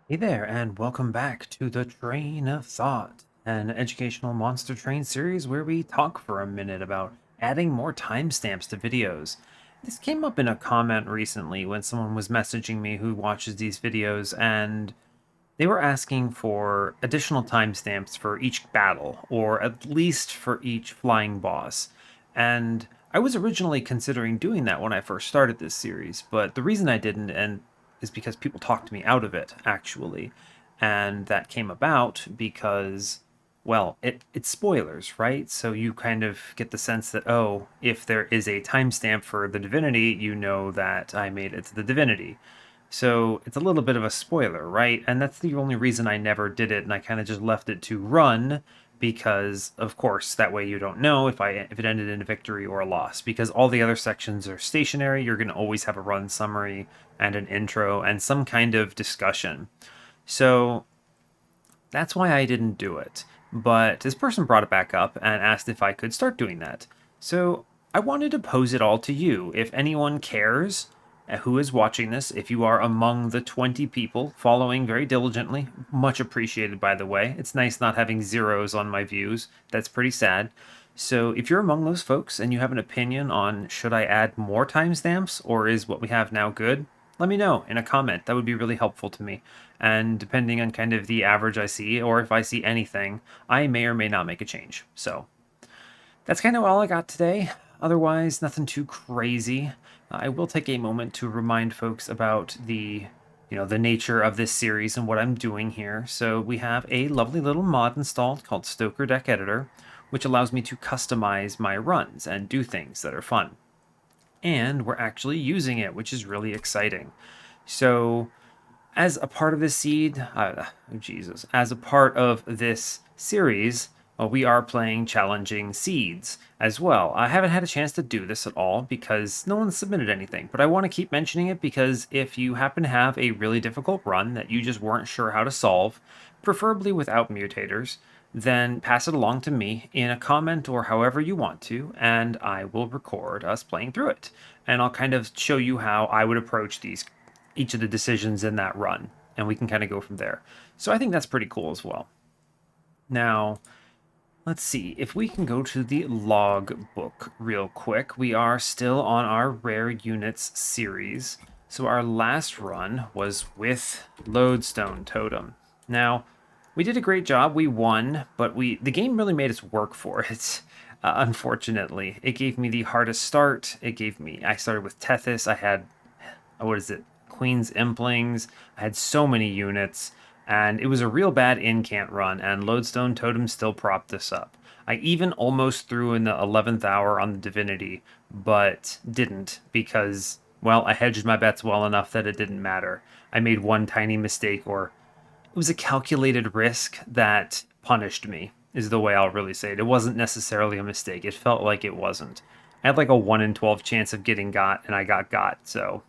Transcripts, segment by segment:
Hey there, and welcome back to the Train of Thought, an educational monster train series where we talk for a minute about adding more timestamps to videos. This came up in a comment recently when someone was messaging me who watches these videos, and they were asking for additional timestamps for each battle, or at least for each flying boss. And I was originally considering doing that when I first started this series, but the reason I didn't and is because people talked me out of it, actually. And that came about because, well, it's spoilers, right? So you kind of get the sense that, oh, if there is a timestamp for the Divinity, you know that I made it to the Divinity. So it's a little bit of a spoiler, right? And that's the only reason I never did it, and I kind of just left it to run because, of course, that way you don't know if it ended in a victory or a loss. Because all the other sections are stationary, you're going to always have a run summary and an intro and some kind of discussion. So that's why I didn't do it. But this person brought it back up and asked if I could start doing that. So I wanted to pose it all to you. If anyone cares who is watching this, if you are among the 20 people following very diligently, much appreciated by the way. It's nice not having zeros on my views. That's pretty sad. So if you're among those folks and you have an opinion on should I add more timestamps or is what we have now good, let me know in a comment. That would be really helpful to me. And depending on kind of the average I see, or if I see anything, I may or may not make a change. So that's kind of all I got today. Otherwise, nothing too crazy. I will take a moment to remind folks about the nature of this series and what I'm doing here. So we have a lovely little mod installed called Stoker Deck Editor, which allows me to customize my runs and do things that are fun. And we're actually using it, which is really exciting. So as a part of this as a part of this series, we are playing challenging seeds as well. I haven't had a chance to do this at all because no one submitted anything, but I want to keep mentioning it because if you happen to have a really difficult run that you just weren't sure how to solve, preferably without mutators, then pass it along to me in a comment or however you want to, and I will record us playing through it. And I'll kind of show you how I would approach each of the decisions in that run, and we can kind of go from there. So I think that's pretty cool as well. Now, let's see if we can go to the log book real quick. We are still on our rare units series. So our last run was with Lodestone Totem. Now, we did a great job. We won, but the game really made us work for it. Unfortunately, it gave me the hardest start. I started with Tethys. I had what is it? Queen's Implings. I had so many units, and it was a real bad incant run, and Lodestone Totem still propped this up. I even almost threw in the 11th hour on the Divinity, but didn't because, well, I hedged my bets well enough that it didn't matter. I made one tiny mistake, or it was a calculated risk that punished me, is the way I'll really say it. It wasn't necessarily a mistake. It felt like it wasn't. I had like a 1 in 12 chance of getting got, and I got, so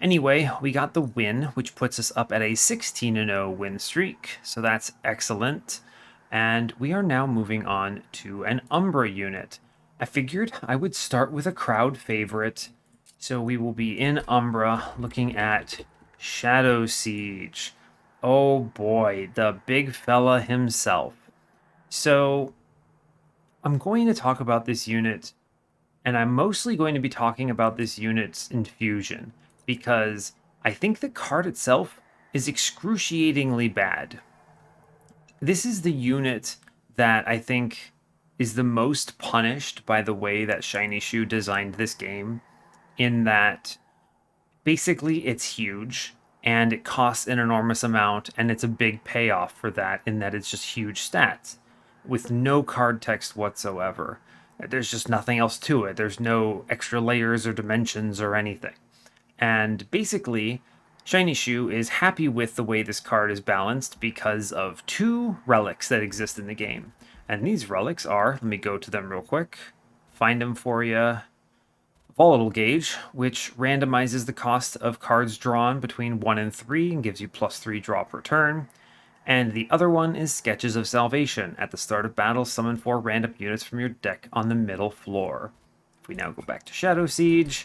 anyway, we got the win, which puts us up at a 16-0 win streak, so that's excellent. And we are now moving on to an Umbra unit. I figured I would start with a crowd favorite, so we will be in Umbra looking at Shadowsiege. Oh boy, the big fella himself. So I'm going to talk about this unit, and I'm mostly going to be talking about this unit's infusion because I think the card itself is excruciatingly bad. This is the unit that I think is the most punished by the way that Shiny Shoe designed this game, in that basically it's huge and it costs an enormous amount, and it's a big payoff for that in that it's just huge stats with no card text whatsoever. There's just nothing else to it. There's no extra layers or dimensions or anything. And basically, Shiny Shoe is happy with the way this card is balanced because of two relics that exist in the game. And these relics are, let me go to them real quick, find them for you. Volatile Gauge, which randomizes the cost of cards drawn between 1 and 3 and gives you +3 draw per turn. And the other one is Sketches of Salvation. At the start of battle, summon 4 random units from your deck on the middle floor. If we now go back to Shadowsiege,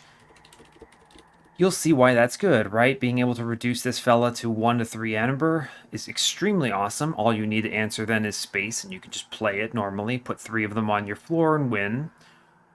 You'll see why that's good, right? Being able to reduce this fella to 1 to 3 Ember is extremely awesome. All you need to answer then is space, and you can just play it normally, put 3 of them on your floor and win.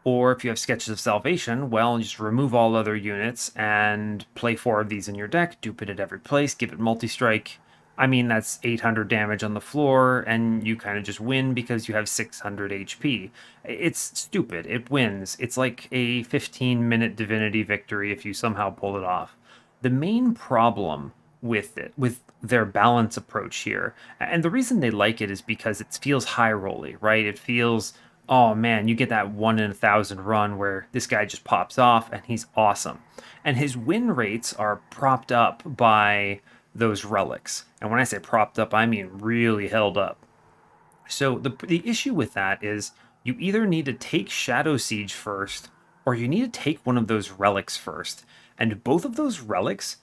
Or if you have Sketches of Salvation, well, just remove all other units and play 4 of these in your deck, dupe it at every place, give it multi-strike. I mean, that's 800 damage on the floor, and you kind of just win because you have 600 HP. It's stupid. It wins. It's like a 15-minute Divinity victory if you somehow pull it off. The main problem with it, with their balance approach here, and the reason they like it is because it feels high rolly, right? It feels, oh man, you get that 1 in 1,000 run where this guy just pops off and he's awesome. And his win rates are propped up by those relics. And when I say propped up, I mean really held up. So the issue with that is you either need to take Shadowsiege first or you need to take one of those relics first. And both of those relics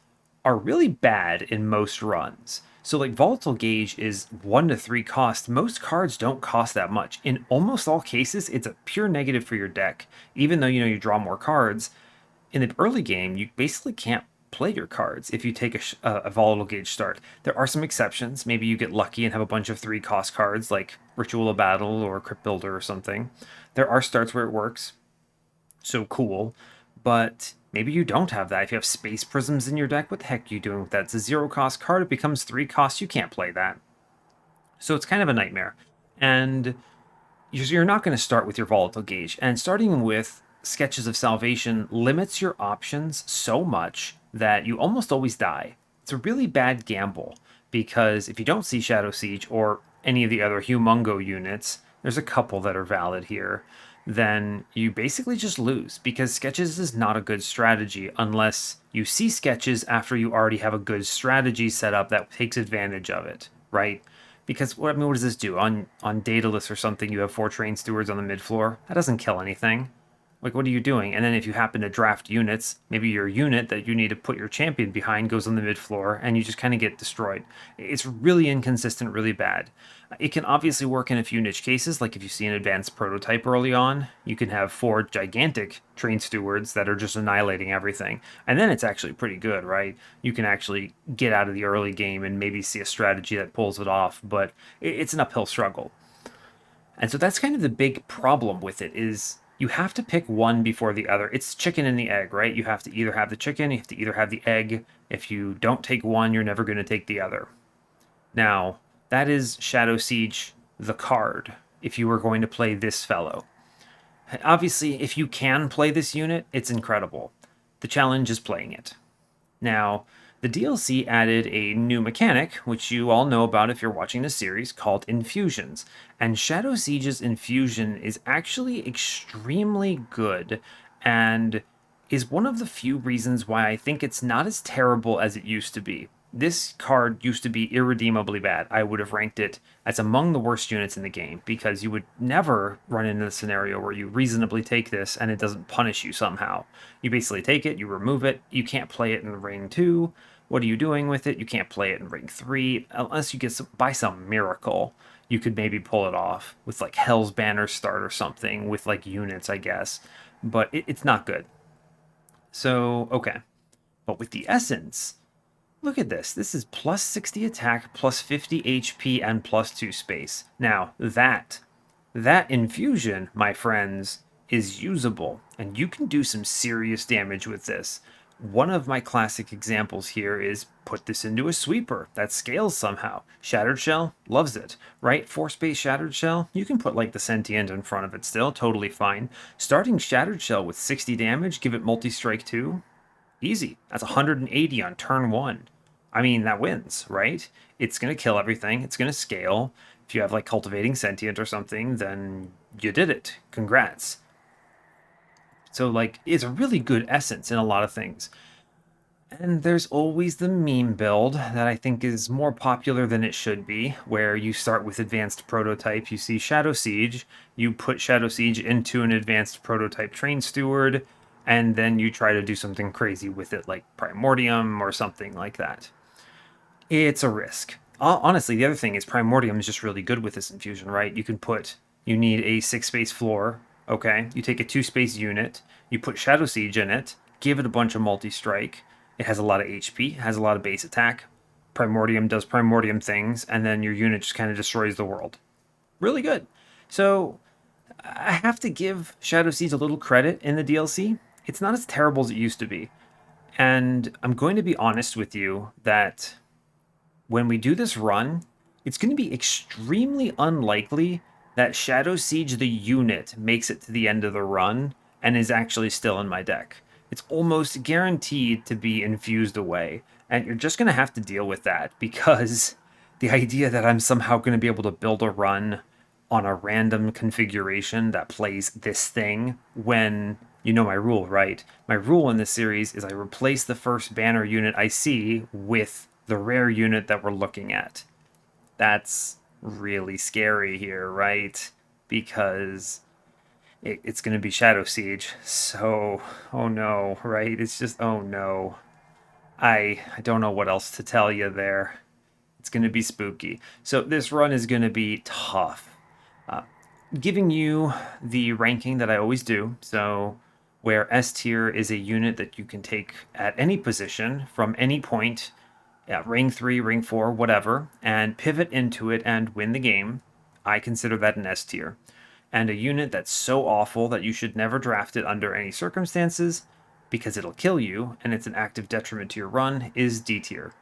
are really bad in most runs. So like Volatile Gauge is 1 to 3 cost. Most cards don't cost that much. In almost all cases, it's a pure negative for your deck. Even though you draw more cards, in the early game, you basically can't play your cards if you take a Volatile Gauge start. There are some exceptions. Maybe you get lucky and have a bunch of 3 cost cards like Ritual of Battle or Crypt Builder or something. There are starts where it works. So cool. But maybe you don't have that. If you have Space Prisms in your deck, what the heck are you doing with that? It's a 0 cost card. It becomes 3 costs. You can't play that. So it's kind of a nightmare. And you're not going to start with your Volatile Gauge. And starting with Sketches of Salvation limits your options so much that you almost always die. It's a really bad gamble because if you don't see Shadowsiege or any of the other Humongo units, there's a couple that are valid here, then you basically just lose because Sketches is not a good strategy unless you see Sketches after you already have a good strategy set up that takes advantage of it, right? Because what does this do? On Daedalus or something, you have 4 Train Stewards on the mid floor. That doesn't kill anything. Like, what are you doing? And then if you happen to draft units, maybe your unit that you need to put your champion behind goes on the mid floor, and you just kind of get destroyed. It's really inconsistent, really bad. It can obviously work in a few niche cases, like if you see an advanced prototype early on, you can have 4 gigantic Train Stewards that are just annihilating everything. And then it's actually pretty good, right? You can actually get out of the early game and maybe see a strategy that pulls it off, but it's an uphill struggle. And so that's kind of the big problem with it is you have to pick one before the other. It's chicken and the egg, right? You have to either have the chicken, you have to either have the egg. If you don't take one, you're never going to take the other. Now, that is Shadowsiege the card, if you were going to play this fellow. Obviously, if you can play this unit, it's incredible. The challenge is playing it. Now, the DLC added a new mechanic, which you all know about if you're watching the series, called Infusions. And Shadowsiege's Infusion is actually extremely good and is one of the few reasons why I think it's not as terrible as it used to be. This card used to be irredeemably bad. I would have ranked it as among the worst units in the game because you would never run into the scenario where you reasonably take this and it doesn't punish you somehow. You basically take it, you remove it, you can't play it in ring 2. What are you doing with it? You can't play it in ring 3 unless you get by some miracle. You could maybe pull it off with like Hell's Banner start or something with like units, I guess. But it's not good. So, okay. But with the essence, look at this. This is plus 60 attack, plus 50 HP, and plus 2 space. Now, that infusion, my friends, is usable, and you can do some serious damage with this. One of my classic examples here is put this into a sweeper that scales somehow. Shattered Shell loves it, right? 4-space Shattered Shell, you can put like the Sentient in front of it still, totally fine. Starting Shattered Shell with 60 damage, give it multi-strike 2, easy. That's 180 on turn 1. I mean, that wins, right? It's going to kill everything. It's going to scale. If you have like Cultivating Sentient or something, then you did it. Congrats. So, like, it's a really good essence in a lot of things. And there's always the meme build that I think is more popular than it should be, where you start with advanced prototype, you see Shadowsiege, you put Shadowsiege into an advanced prototype Train Steward, and then you try to do something crazy with it, like Primordium or something like that. It's a risk. Honestly, the other thing is Primordium is just really good with this infusion, right? You need a 6-space floor, okay? You take a 2-space unit, you put Shadowsiege in it, give it a bunch of multi-strike. It has a lot of HP, has a lot of base attack. Primordium does Primordium things, and then your unit just kind of destroys the world. Really good. So I have to give Shadowsiege a little credit in the DLC. It's not as terrible as it used to be. And I'm going to be honest with you that when we do this run, it's going to be extremely unlikely that Shadowsiege the unit makes it to the end of the run and is actually still in my deck. It's almost guaranteed to be infused away, and you're just going to have to deal with that because the idea that I'm somehow going to be able to build a run on a random configuration that plays this thing when you know my rule, right? My rule in this series is I replace the first banner unit I see with the rare unit that we're looking at. That's really scary here, right? Because it's going to be Shadowsiege. So, oh no, right? It's just, oh no. I don't know what else to tell you there. It's going to be spooky. So this run is going to be tough. Giving you the ranking that I always do. So where S tier is a unit that you can take at any position from any point, ring 3, ring 4, whatever, and pivot into it and win the game. I consider that an S tier. And a unit that's so awful that you should never draft it under any circumstances because it'll kill you and it's an active detriment to your run is D tier.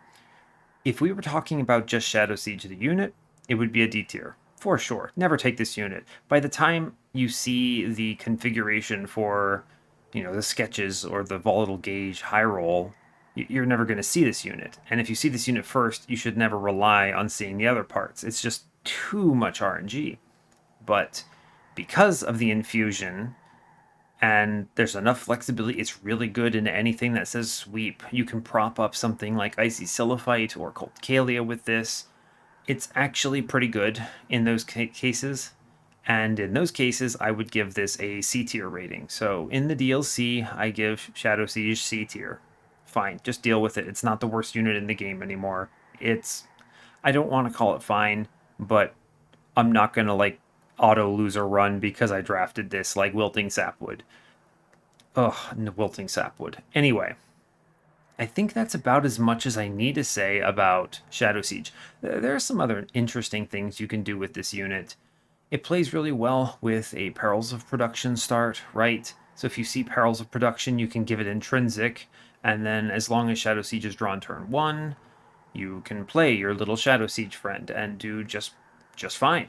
If we were talking about just Shadowsiege the unit, it would be a D tier. For sure. Never take this unit. By the time you see the configuration for, the sketches or the volatile gauge high roll, you're never going to see this unit. And if you see this unit first, you should never rely on seeing the other parts. It's just too much RNG. But because of the infusion, and there's enough flexibility, it's really good in anything that says sweep. You can prop up something like Icy Silophyte or Cold Kalia with this. It's actually pretty good in those cases. And in those cases, I would give this a C tier rating. So in the DLC, I give Shadowsiege C tier. Fine, just deal with it. It's not the worst unit in the game anymore. I don't want to call it fine, but I'm not going to auto lose a run because I drafted this like Wilting Sapwood. Ugh, Wilting Sapwood. Anyway. I think that's about as much as I need to say about Shadowsiege. There are some other interesting things you can do with this unit. It plays really well with a Perils of Production start, right? So if you see Perils of Production, you can give it intrinsic, and then as long as Shadowsiege is drawn turn 1, you can play your little Shadowsiege friend and do just fine.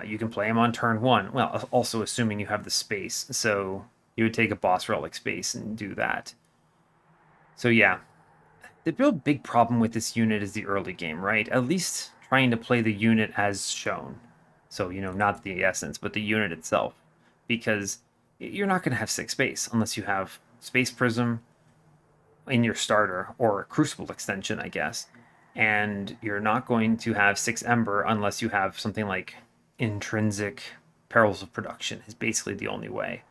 You can play him on turn 1, well, also assuming you have the space, so you would take a Boss Relic space and do that. So yeah, the real big problem with this unit is the early game, right? At least trying to play the unit as shown. So, not the essence, but the unit itself. Because you're not going to have 6 space unless you have Space Prism in your starter, or a Crucible extension, I guess. And you're not going to have 6 Ember unless you have something like Intrinsic Perils of Production is basically the only way.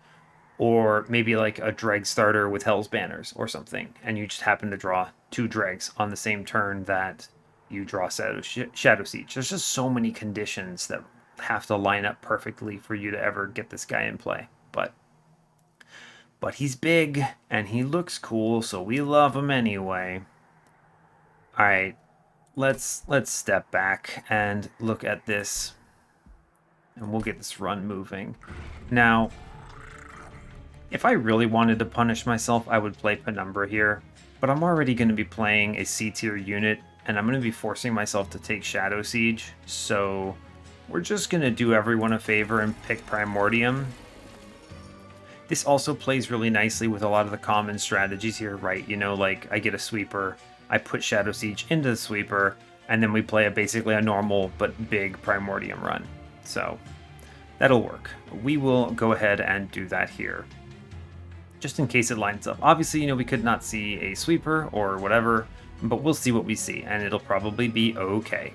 Or maybe like a Dreg starter with Hell's Banners or something, and you just happen to draw 2 Dregs on the same turn that you draw Shadowsiege. There's just so many conditions that have to line up perfectly for you to ever get this guy in play. But he's big, and he looks cool, so we love him anyway. Alright, let's step back and look at this, and we'll get this run moving. Now, if I really wanted to punish myself, I would play Penumbra here, but I'm already going to be playing a C-tier unit, and I'm going to be forcing myself to take Shadowsiege, so we're just going to do everyone a favor and pick Primordium. This also plays really nicely with a lot of the common strategies here, right? Like I get a sweeper, I put Shadowsiege into the sweeper, and then we play basically a normal but big Primordium run. So that'll work. We will go ahead and do that here, just in case it lines up. Obviously, we could not see a sweeper or whatever, but we'll see what we see, and it'll probably be okay.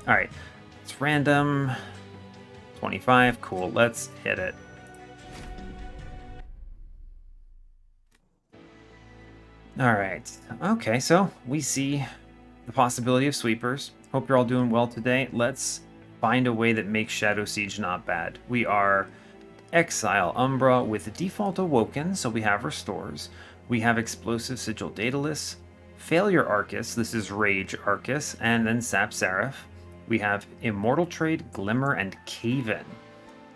All right, it's random. 25, cool, let's hit it. All right, okay, so we see the possibility of sweepers. Hope you're all doing well today. Let's find a way that makes Shadowsiege not bad. We are Exile Umbra with default Awoken, so we have restores. We have Explosive Sigil Daedalus, Failure Arcus, this is Rage Arcus, and then Sap Seraph. We have Immortal Trade, Glimmer, and Cave-In.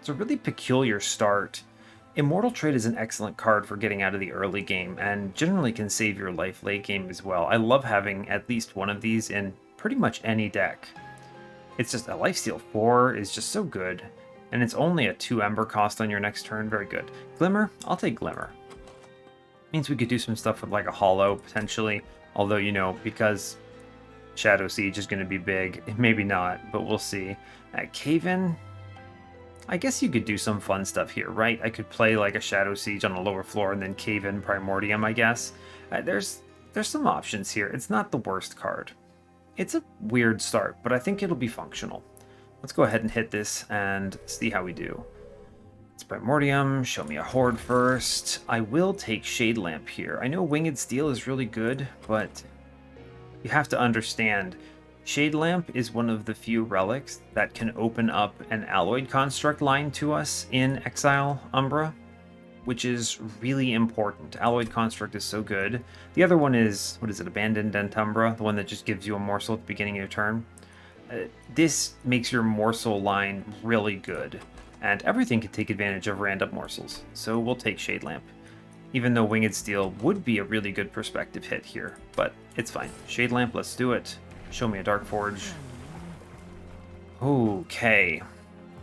It's a really peculiar start. Immortal Trade is an excellent card for getting out of the early game, and generally can save your life late game as well. I love having at least one of these in pretty much any deck. It's just a Lifesteal 4 is just so good, and it's only a 2 Ember cost on your next turn, very good. Glimmer, I'll take Glimmer. Means we could do some stuff with like a Hollow, potentially, although, you know, because Shadowsiege is going to be big, maybe not, but we'll see. At Cave-In, I guess you could do some fun stuff here, right? I could play like a Shadowsiege on a lower floor and then Cave-In Primordium, I guess. There's some options here. It's not the worst card. It's a weird start, but I think it'll be functional. Let's go ahead and hit this and see how we do. It's Primordium, show me a Horde first. I will take Shade Lamp here. I know Winged Steel is really good, but you have to understand, Shade Lamp is one of the few relics that can open up an Alloyed Construct line to us in Exile Umbra, which is really important. Alloyed Construct is so good. The other one is, what is it, Abandoned Dentumbra, the one that just gives you a morsel at the beginning of your turn. This makes your morsel line really good, and everything can take advantage of random morsels, so we'll take Shade Lamp. Even though Winged Steel would be a really good perspective hit here, but it's fine. Shade Lamp, let's do it. Show me a Dark Forge. Okay,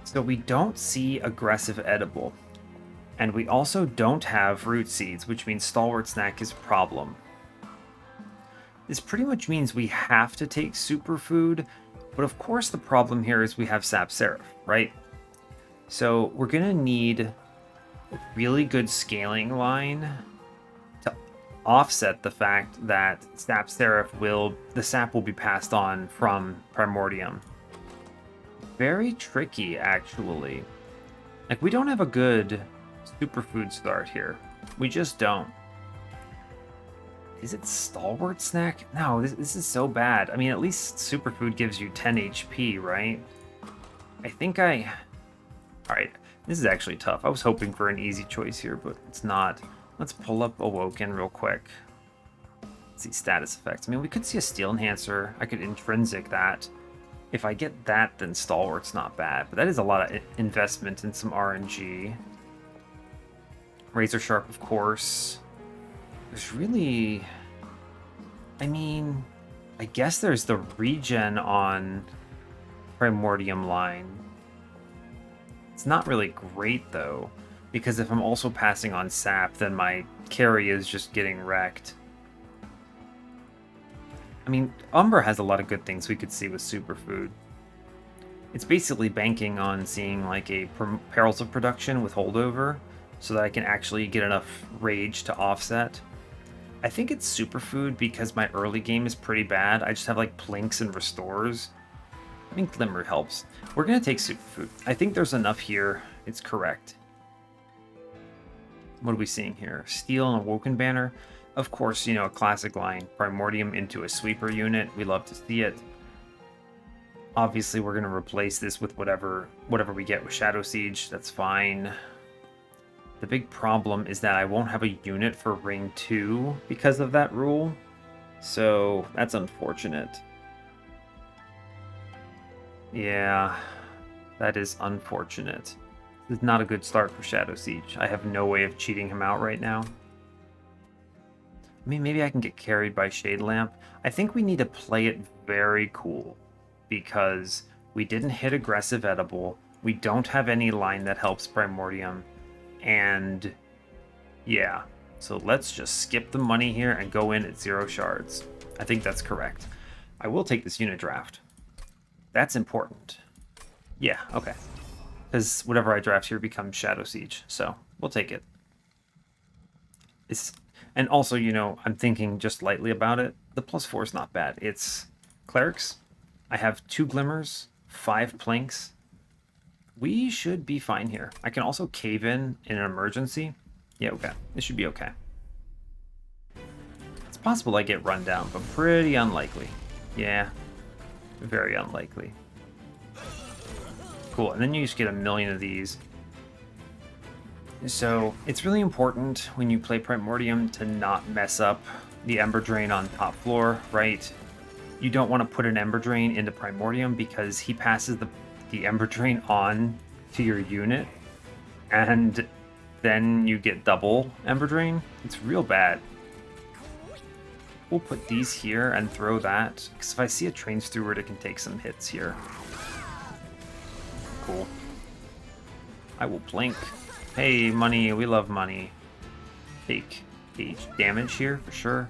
so we don't see Aggressive Edible, and we also don't have Root Seeds, which means Stalwart Snack is a problem. This pretty much means we have to take Superfood, but of course the problem here is we have Sap Seraph, right? So we're gonna need a really good scaling line to offset the fact that Sap Seraph the sap will be passed on from Primordium. Very tricky, actually. Like, we don't have a good Superfood start here. We just don't. Is it Stalwart Snack? No, this is so bad. I mean, at least Superfood gives you 10 HP, right? Alright, this is actually tough. I was hoping for an easy choice here, but it's not. Let's pull up Awoken real quick. Let's see status effects. I mean, we could see a Steel Enhancer. I could Intrinsic that. If I get that, then Stalwart's not bad. But that is a lot of investment in some RNG. Razor Sharp, of course. There's really... I mean, I guess there's the regen on Primordium line. It's not really great, though, because if I'm also passing on sap, then my carry is just getting wrecked. I mean, Umbra has a lot of good things we could see with Superfood. It's basically banking on seeing like a Perils of Production with Holdover, so that I can actually get enough Rage to offset. I think it's Superfood because my early game is pretty bad. I just have like Plinks and Restores. I think Glimmer helps. We're going to take Superfood. I think there's enough here. It's correct. What are we seeing here? Steel and Awoken banner. Of course, you know, a classic line. Primordium into a sweeper unit. We love to see it. Obviously, we're going to replace this with whatever we get with Shadowsiege. That's fine. The big problem is that I won't have a unit for Ring 2 because of that rule. So that's unfortunate. Yeah, that is unfortunate. This is not a good start for Shadowsiege. I have no way of cheating him out right now. I mean, maybe I can get carried by Shade Lamp. I think we need to play it very cool because we didn't hit Aggressive Edible. We don't have any line that helps Primordium. And yeah, so let's just skip the money here and go in at 0 shards. I think that's correct. I will take this unit draft. That's important. Yeah, okay. Because whatever I draft here becomes Shadowsiege, so we'll take it. And also, you know, I'm thinking just lightly about it. The +4 is not bad. It's Clerics. I have 2 Glimmers, 5 Plinks. We should be fine here. I can also cave in an emergency. Yeah, okay. This should be okay. It's possible I get run down, but pretty unlikely. Yeah, very unlikely. Cool, and then you just get a million of these. So it's really important when you play Primordium to not mess up the Ember Drain on top floor, right? You don't want to put an Ember Drain into Primordium because he passes the Ember Drain on to your unit, and then you get double Ember Drain. It's real bad. We'll put these here and throw that, because if I see a Train Steward, it can take some hits here. Cool. I will blink. Hey, money, we love money. Take gauge damage here, for sure.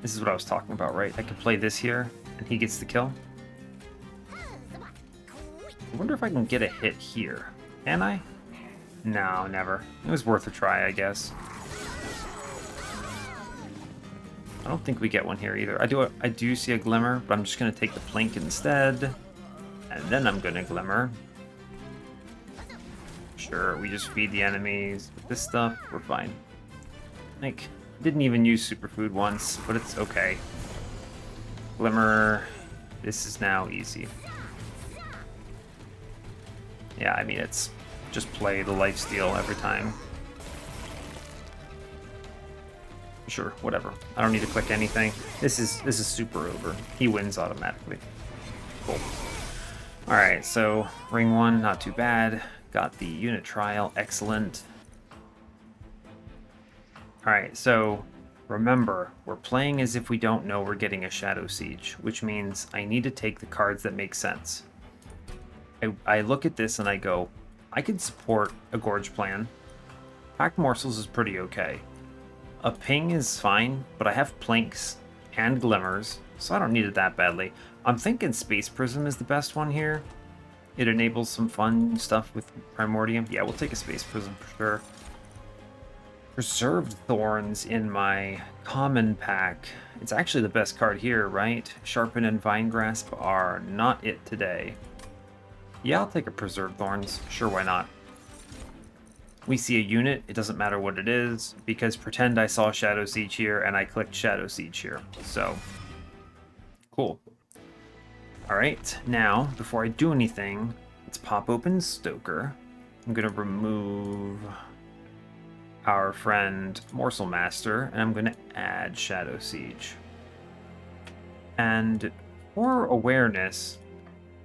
This is what I was talking about, right? I can play this here, and he gets the kill. I wonder if I can get a hit here. Can I? No, never. It was worth a try, I guess. I don't think we get one here either. I do see a glimmer, but I'm just going to take the plink instead. And then I'm going to glimmer. Sure, we just feed the enemies with this stuff. We're fine. Like, didn't even use superfood once, but it's okay. Glimmer. This is now easy. Yeah, I mean, it's just play the lifesteal every time. Sure, whatever. I don't need to click anything. This is super over. He wins automatically. Cool. Alright, so ring 1, not too bad. Got the unit trial, excellent. Alright, so remember, we're playing as if we don't know we're getting a Shadowsiege, which means I need to take the cards that make sense. I look at this and I go, I could support a Gorge plan. Packed Morsels is pretty okay. A Ping is fine, but I have Plinks and Glimmers, so I don't need it that badly. I'm thinking Space Prism is the best one here. It enables some fun stuff with Primordium. Yeah, we'll take a Space Prism for sure. Preserved Thorns in my common pack. It's actually the best card here, right? Sharpen and Vine Grasp are not it today. Yeah, I'll take a Preserved Thorns. Sure, why not? We see a unit, it doesn't matter what it is, because pretend I saw Shadowsiege here and I clicked Shadowsiege here. So, cool. Alright, now, before I do anything, let's pop open Stoker. I'm going to remove our friend Morsel Master, and I'm going to add Shadowsiege. And for awareness,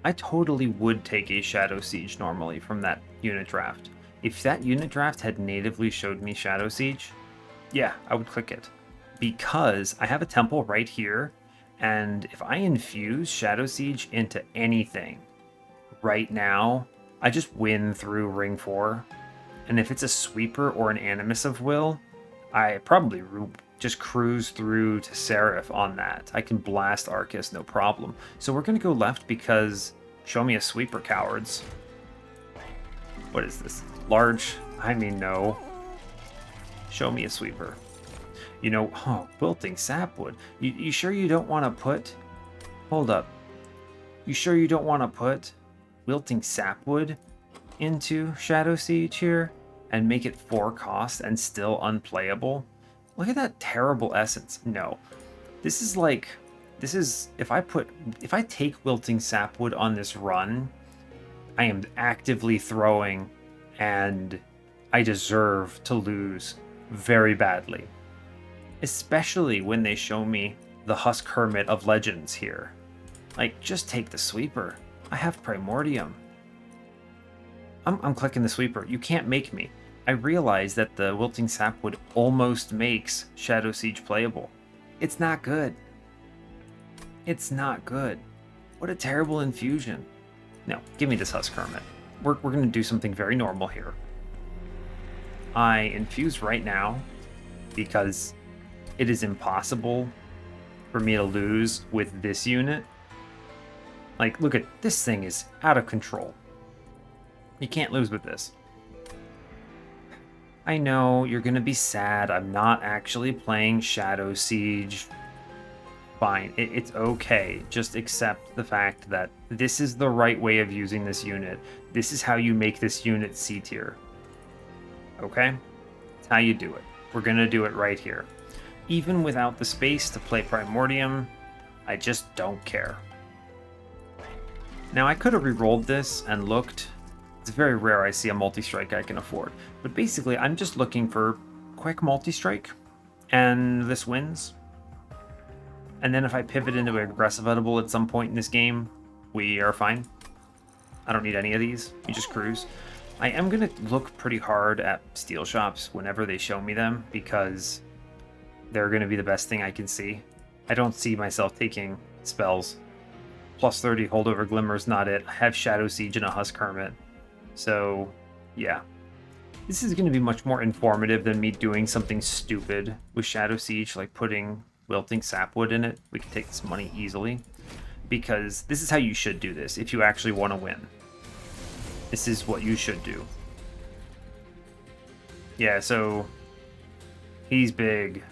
I totally would take a Shadowsiege normally from that unit draft. If that unit draft had natively showed me Shadowsiege, yeah, I would click it. Because I have a temple right here, and if I infuse Shadowsiege into anything right now, I just win through Ring 4. And if it's a Sweeper or an Animus of Will, I probably just cruise through to Seraph on that. I can blast Arcus, no problem. So we're going to go left because show me a Sweeper, cowards. What is this? Large? I mean, no. Show me a Sweeper. You know, oh, Wilting Sapwood. You sure you don't want to put... Hold up. You sure you don't want to put Wilting Sapwood into Shadowsiege here and make it 4 cost and still unplayable? Look at that terrible essence. No. This is like... This is... If I take Wilting Sapwood on this run, I am actively throwing, and I deserve to lose very badly. Especially when they show me the Husk Hermit of Legends here. Like, just take the Sweeper. I have Primordium. I'm clicking the Sweeper. You can't make me. I realize that the Wilting Sapwood almost makes Shadowsiege playable. It's not good. It's not good. What a terrible infusion. No, give me this Husk Hermit. We're going to do something very normal here. I infuse right now because it is impossible for me to lose with this unit. Like, look at this thing is out of control. You can't lose with this. I know you're going to be sad. I'm not actually playing Shadowsiege. Fine, it's okay. Just accept the fact that this is the right way of using this unit. This is how you make this unit C tier. Okay? That's how you do it. We're going to do it right here. Even without the space to play Primordium, I just don't care. Now, I could have re-rolled this and looked It's very rare I see a multi-strike I can afford. But basically, I'm just looking for quick multi-strike, and this wins. And then if I pivot into an aggressive edible at some point in this game, we are fine. I don't need any of these. We just cruise. I am going to look pretty hard at steel shops whenever they show me them, because they're going to be the best thing I can see. I don't see myself taking spells. Plus 30 holdover glimmer is not it. I have Shadowsiege and a Husk Hermit. So, yeah. This is going to be much more informative than me doing something stupid with Shadowsiege, like putting wilting sapwood in it. We can take this money easily, because this is how you should do this if you actually want to win. This is what you should do. Yeah, so he's big.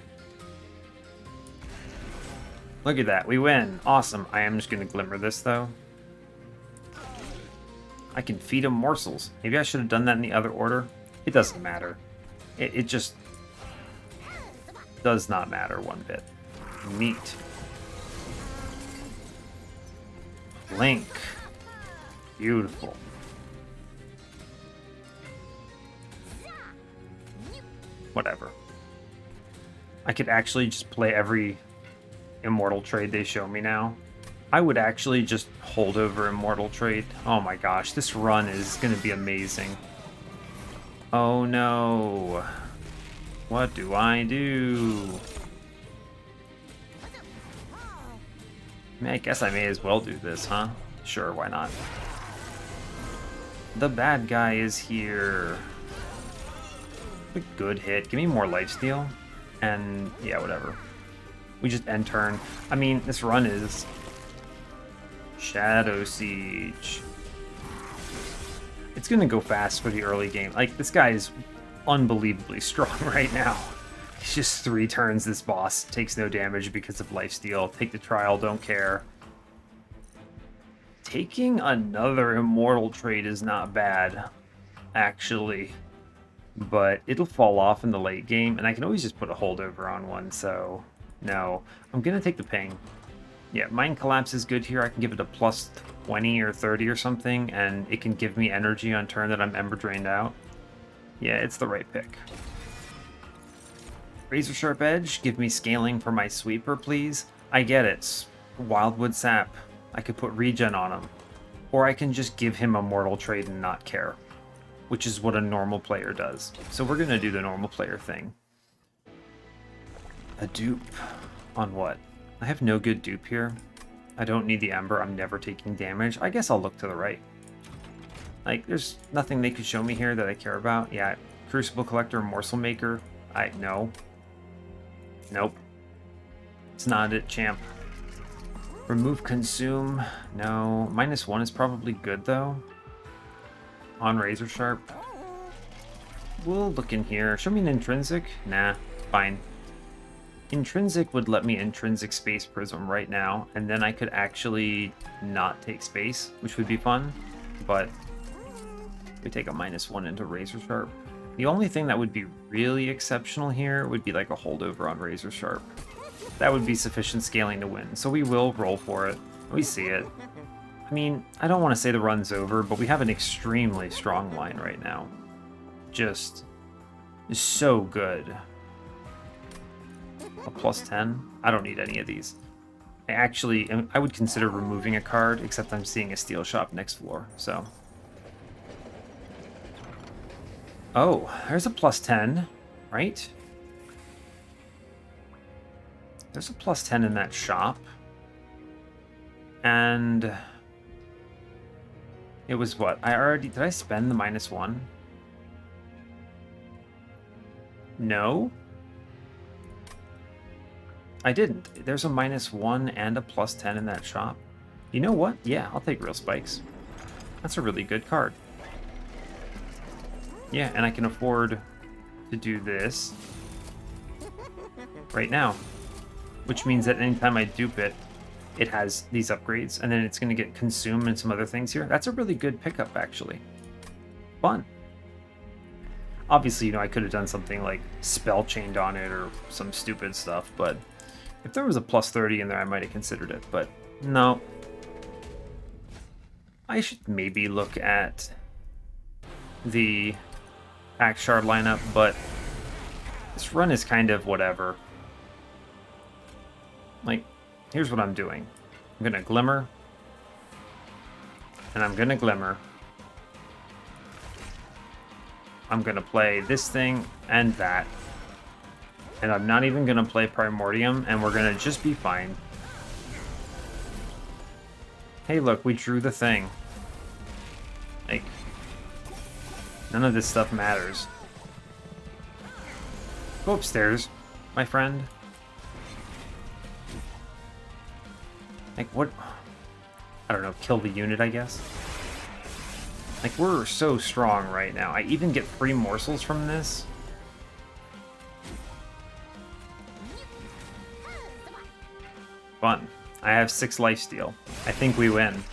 Look at that, we win. Awesome. I am just going to glimmer this, though. I can feed him morsels. Maybe I should have done that in the other order. It doesn't matter. It just does not matter one bit. Meat. Link. Beautiful. Whatever. I could actually just play every immortal trade they show me now. I would actually just hold over immortal trade. Oh my gosh, this run is going to be amazing. Oh no. What do I do? I mean, I guess I may as well do this, huh? Sure, why not? The bad guy is here. A good hit. Give me more lifesteal. And yeah, whatever. We just end turn. I mean, this run is Shadowsiege. It's gonna go fast for the early game. Like, this guy is unbelievably strong right now. He's just 3 turns, this boss. Takes no damage because of lifesteal. Take the trial, don't care. Taking another immortal trait is not bad, actually. But it'll fall off in the late game, and I can always just put a holdover on one, so no. I'm gonna take the ping. Yeah, Mind Collapse is good here. I can give it a plus 20 or 30 or something, and it can give me energy on turn that I'm Ember Drained out. Yeah, it's the right pick. Razor Sharp Edge, give me scaling for my sweeper, please. I get it. Wildwood Sap. I could put regen on him. Or I can just give him a mortal trade and not care, which is what a normal player does. So we're gonna do the normal player thing. A dupe on what? I have no good dupe here. I don't need the Ember. I'm never taking damage. I guess I'll look to the right. Like, there's nothing they could show me here that I care about. Yeah, Crucible Collector, Morsel Maker. No. Nope. It's not it, champ. Remove Consume. No. -1 is probably good, though. On Razor Sharp. We'll look in here. Show me an Intrinsic. Nah, fine. Intrinsic would let me Intrinsic Space Prism right now, and then I could actually not take space, which would be fun, but we take a -1 into Razor Sharp. The only thing that would be really exceptional here would be like a holdover on Razor Sharp. That would be sufficient scaling to win, so we will roll for it. We see it. I mean, I don't want to say the run's over, but we have an extremely strong line right now. Just so good. A +10? I don't need any of these. I would consider removing a card, except I'm seeing a steel shop next floor, so. Oh, there's a +10, right? There's a +10 in that shop. And it was what? Did I spend the -1? No? I didn't. There's a -1 and a +10 in that shop. You know what? Yeah, I'll take Real Spikes. That's a really good card. Yeah, and I can afford to do this right now, which means that anytime I dupe it, it has these upgrades, and then it's going to get consumed and some other things here. That's a really good pickup, actually. Fun. Obviously, you know, I could have done something like Spell Chained on it or some stupid stuff, but if there was a +30 in there, I might have considered it, but no. I should maybe look at the Axe Shard lineup, but this run is kind of whatever. Like, here's what I'm doing. I'm gonna Glimmer, and I'm gonna Glimmer. I'm gonna play this thing and that. And I'm not even gonna play Primordium, and we're gonna just be fine. Hey, look, we drew the thing. Like, none of this stuff matters. Go upstairs, my friend. Like, what? I don't know, kill the unit, I guess? Like, we're so strong right now. I even get 3 morsels from this. Fun. I have 6 lifesteal. I think we win.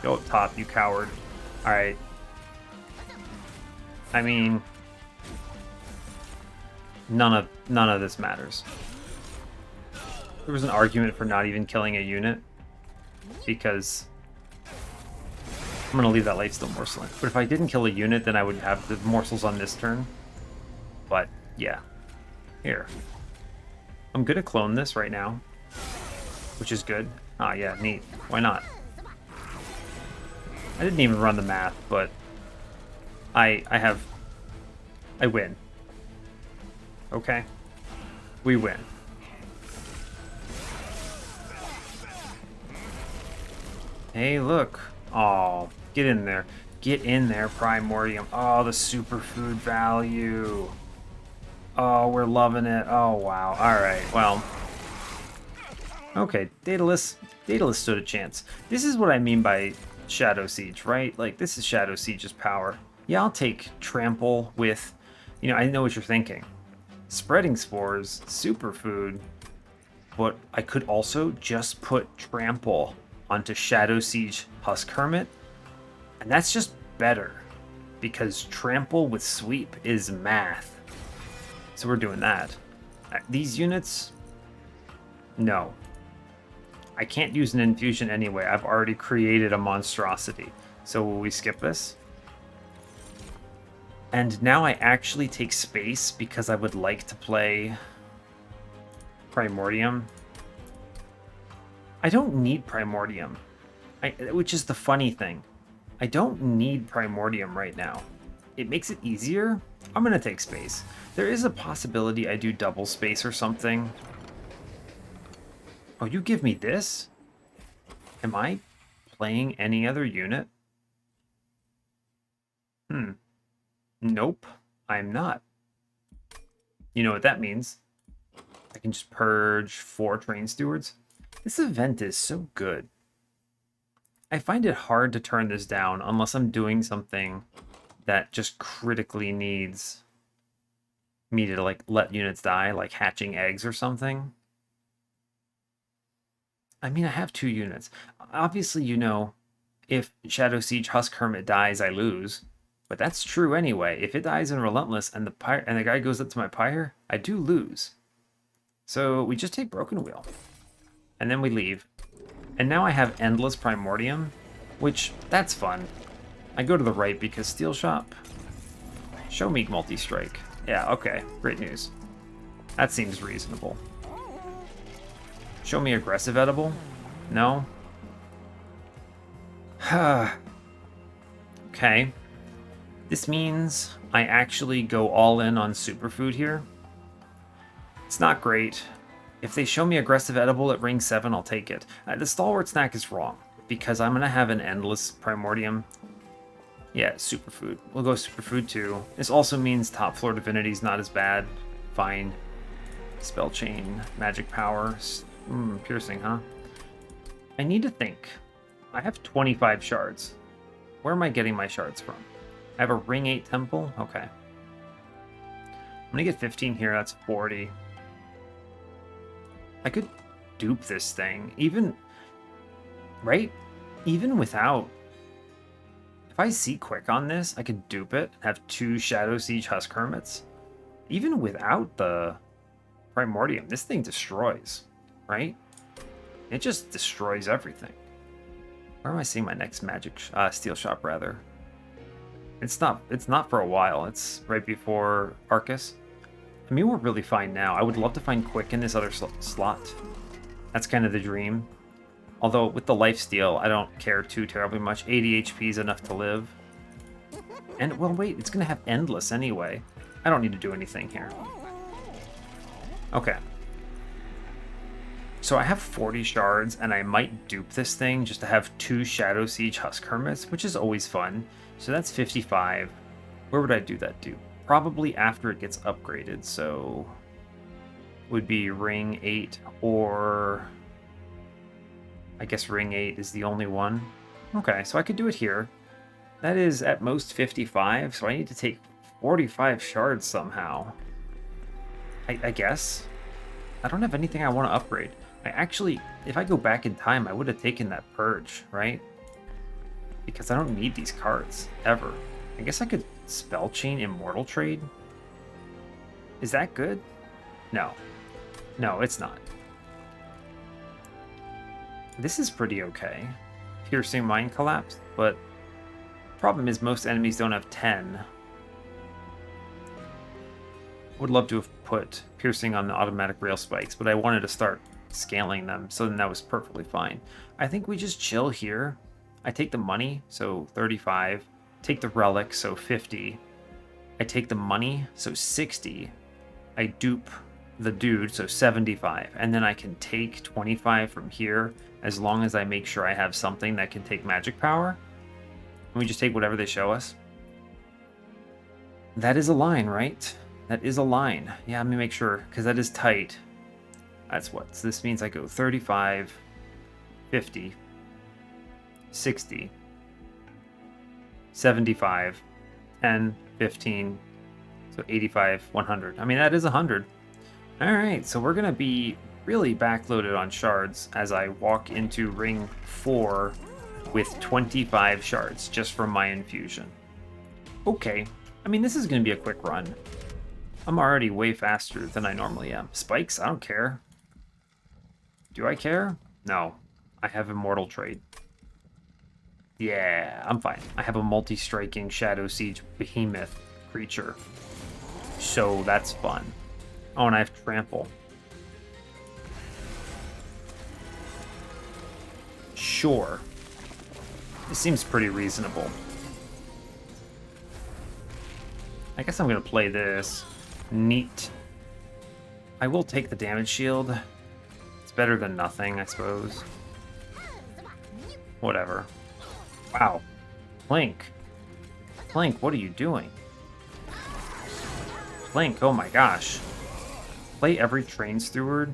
Go up top, you coward. Alright. I mean, none of this matters. There was an argument for not even killing a unit because I'm gonna leave that lifesteal morsel in. But if I didn't kill a unit, then I would have the morsels on this turn. But yeah, here. I'm gonna clone this right now, which is good. Ah, yeah, neat. Why not? I didn't even run the math, but I win. Okay, we win. Hey, look. Oh, get in there. Get in there, Primordium. Oh, the superfood value. Oh, we're loving it. Oh, wow. All right, well. Okay, Daedalus stood a chance. This is what I mean by Shadow Siege, right? Like, this is Shadow Siege's power. Yeah, I'll take Trample with, I know what you're thinking. Spreading Spores, Superfood, but I could also just put Trample onto Shadow Siege Husk Hermit, and that's just better, because Trample with Sweep is math. So we're doing that. These units, no. I can't use an Infusion anyway. I've already created a monstrosity. So will we skip this? And now I actually take space because I would like to play Primordium. I don't need Primordium, which is the funny thing. I don't need Primordium right now. It makes it easier. I'm going to take space. There is a possibility I do double space or something. Oh, you give me this? Am I playing any other unit? Nope, I'm not. You know what that means. I can just purge 4 Train Stewards. This event is so good. I find it hard to turn this down unless I'm doing something that just critically needs me to like let units die, like hatching eggs or something. I mean, I have 2 units. Obviously, if Shadow Siege Husk Hermit dies, I lose. But that's true anyway. If it dies in Relentless and the guy goes up to my Pyre, I do lose. So we just take Broken Wheel. And then we leave. And now I have Endless Primordium, which, that's fun. I go to the right because Steel Shop. Show me multi-strike. Yeah, okay. Great news. That seems reasonable. Show me aggressive edible? No? Okay. This means I actually go all in on superfood here. It's not great. If they show me aggressive edible at ring 7, I'll take it. The stalwart snack is wrong, because I'm going to have an endless Primordium. Yeah, superfood. We'll go superfood too. This also means top floor divinity is not as bad. Fine. Spell chain, magic power. Piercing, huh? I need to think. I have 25 shards. Where am I getting my shards from? I have a ring 8 temple? Okay. I'm gonna get 15 here, that's 40. I could dupe this thing, even, right? Even without, if I see quick on this, I could dupe it, have 2 Shadow Siege Husk Hermits. Even without the Primordium, this thing destroys, right? It just destroys everything. Where am I seeing my next magic, steel shop rather? It's not for a while. It's right before Arcus. I mean, we're really fine now. I would love to find Quick in this other slot. That's kind of the dream. Although with the lifesteal, I don't care too terribly much. 80 HP is enough to live. And, well, wait, it's going to have Endless anyway. I don't need to do anything here. Okay. So I have 40 shards, and I might dupe this thing just to have 2 Shadowsiege Husk Hermits, which is always fun. So that's 55. Where would I do that dupe? Probably after it gets upgraded, so would be Ring 8, or I guess Ring 8 is the only one. Okay, so I could do it here. That is at most 55, so I need to take 45 shards somehow. I guess. I don't have anything I want to upgrade. I actually, if I go back in time, I would have taken that Purge, right? Because I don't need these cards, ever. I guess I could Spell Chain Immortal Trade? Is that good? No. No, it's not. This is pretty okay. Piercing Mind Collapse, but problem is most enemies don't have 10. Would love to have put Piercing on the automatic rail spikes, but I wanted to start scaling them, so then that was perfectly fine. I think we just chill here. I take the money, so 35. Take the relic, so 50. I take the money, so 60. I dupe the dude, so 75. And then I can take 25 from here, as long as I make sure I have something that can take magic power. And we just take whatever they show us. That is a line, right? That is a line. Yeah, let me make sure, because that is tight. That's what. So this means I go 35, 50, 60, 75, 10, 15, so 85, 100. I mean, that is 100. All right, so we're going to be really backloaded on shards as I walk into Ring 4 with 25 shards just from my infusion. Okay, I mean, this is going to be a quick run. I'm already way faster than I normally am. Spikes, I don't care. Do I care? No. I have Immortal Trade. Yeah, I'm fine. I have a multi-striking Shadowsiege Behemoth creature. So that's fun. Oh, and I have Trample. Sure. It seems pretty reasonable. I guess I'm going to play this. Neat. I will take the damage shield. It's better than nothing, I suppose. Whatever. Wow. Link. Link, what are you doing? Link, oh my gosh. Play every Train Steward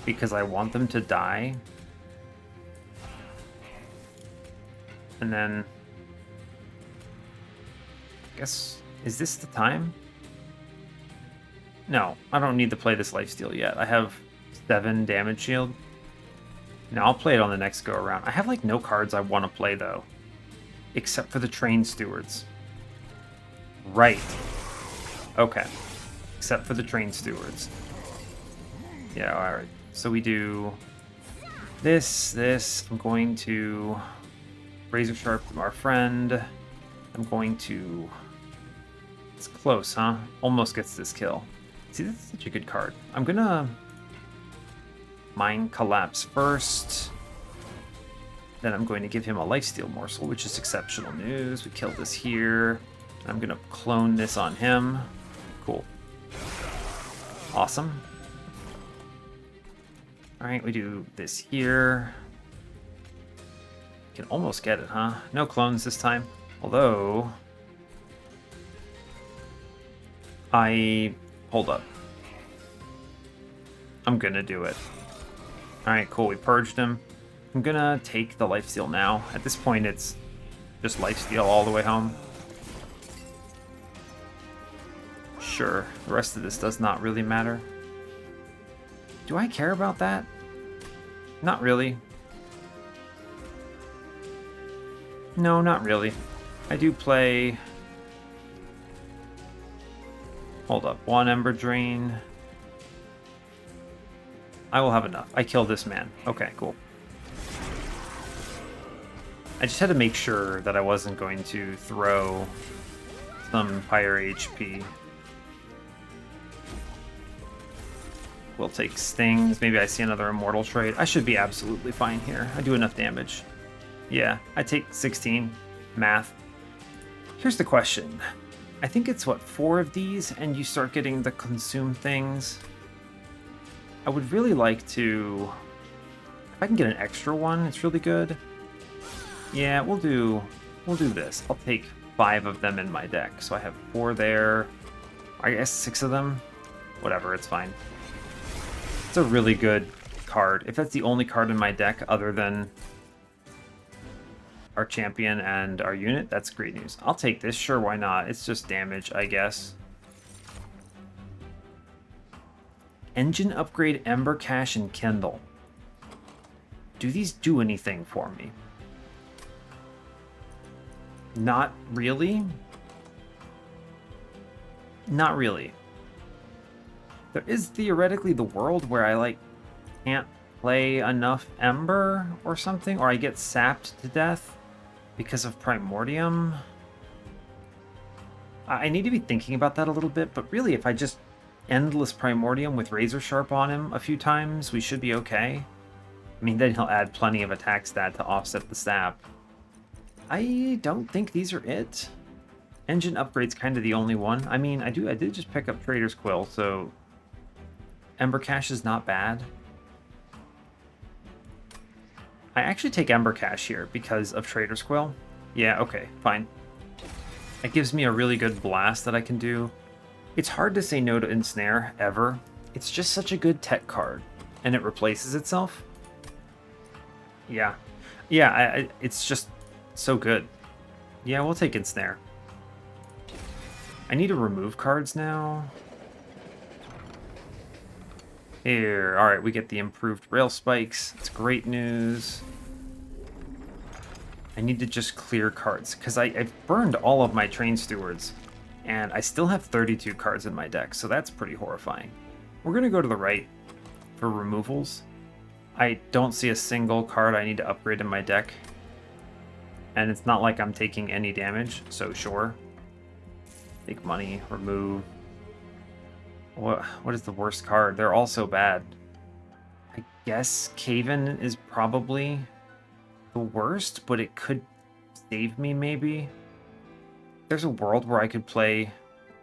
because I want them to die. And then... I guess... Is this the time? No, I don't need to play this lifesteal yet. I have 7 damage shield. No, I'll play it on the next go around. I have like no cards I want to play though. Except for the Train Stewards. Right. Okay. Except for the Train Stewards. Yeah, alright. So we do this. I'm going to Razor Sharp our friend. I'm going to... It's close, huh? Almost gets this kill. See, that's such a good card. I'm gonna Mind Collapse first. Then I'm going to give him a Lifesteal Morsel, which is exceptional news. We kill this here. I'm gonna clone this on him. Cool. Awesome. Alright, we do this here. Can almost get it, huh? No clones this time. Although... Hold up. I'm gonna do it. Alright, cool. We purged him. I'm gonna take the lifesteal now. At this point, it's just lifesteal all the way home. Sure. The rest of this does not really matter. Do I care about that? Not really. No, not really. I do play... Hold up. 1 Ember Drain. I will have enough. I kill this man. Okay, cool. I just had to make sure that I wasn't going to throw some higher HP. We'll take stings. Maybe I see another immortal trait. I should be absolutely fine here. I do enough damage. Yeah, I take 16. Math. Here's the question. I think it's, what, 4 of these, and you start getting the consume things. I would really like to... If I can get an extra one, it's really good. Yeah, we'll do this. I'll take 5 of them in my deck. So I have 4 there. I guess 6 of them. Whatever, it's fine. It's a really good card. If that's the only card in my deck other than our champion and our unit, that's great news. I'll take this, sure, why not? It's just damage, I guess. Engine upgrade, Ember Cache, and Kindle. Do these do anything for me? Not really. Not really. There is theoretically the world where I, like, can't play enough Ember or something, or I get sapped to death because of Primordium. I need to be thinking about that a little bit, but really, if I just endless Primordium with Razor Sharp on him a few times, we should be okay. I mean, then he'll add plenty of attack stat to offset the sap. I don't think these are it. Engine upgrade's kind of the only one. I mean, I did just pick up Trader's Quill, so Ember Cache is not bad. I actually take Ember Cache here because of Trader's Quill. Yeah, okay, fine. It gives me a really good blast that I can do. It's hard to say no to Ensnare, ever. It's just such a good tech card, and it replaces itself. Yeah. Yeah, it's just so good. Yeah, we'll take Ensnare. I need to remove cards now. Here, alright, we get the improved rail spikes. It's great news. I need to just clear cards, because I've burned all of my Train Stewards, and I still have 32 cards in my deck, so that's pretty horrifying. We're going to go to the right for removals. I don't see a single card I need to upgrade in my deck, and it's not like I'm taking any damage, so sure. Take money, remove. What is the worst card? They're all so bad. I guess Caven is probably the worst, but it could save me, maybe. There's a world where I could play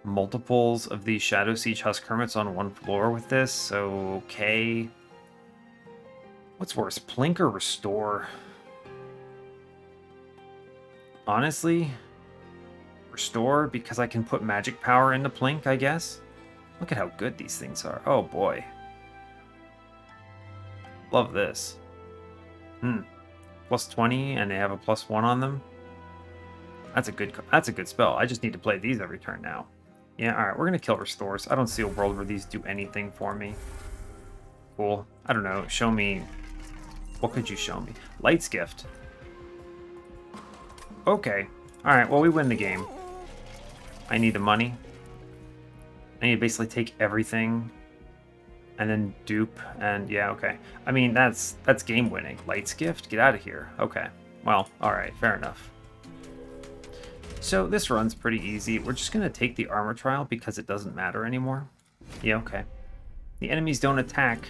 multiples of these Shadowsiege Husk Hermits on one floor with this, so okay. What's worse, Plink or Restore? Honestly, Restore, because I can put magic power into Plink, I guess. Look at how good these things are. Oh boy. Love this. Plus 20, and they have a +1 on them. That's a good spell. I just need to play these every turn now. Yeah, alright, we're gonna kill Restores. I don't see a world where these do anything for me. Cool. I don't know. Show me. What could you show me? Light's Gift. Okay. Alright, well, we win the game. I need the money. I need to basically take everything and then dupe, and yeah, okay. I mean, that's game winning. Light's Gift? Get out of here. Okay. Well, alright, fair enough. So this run's pretty easy. We're just gonna take the armor trial because it doesn't matter anymore. Yeah, okay. The enemies don't attack.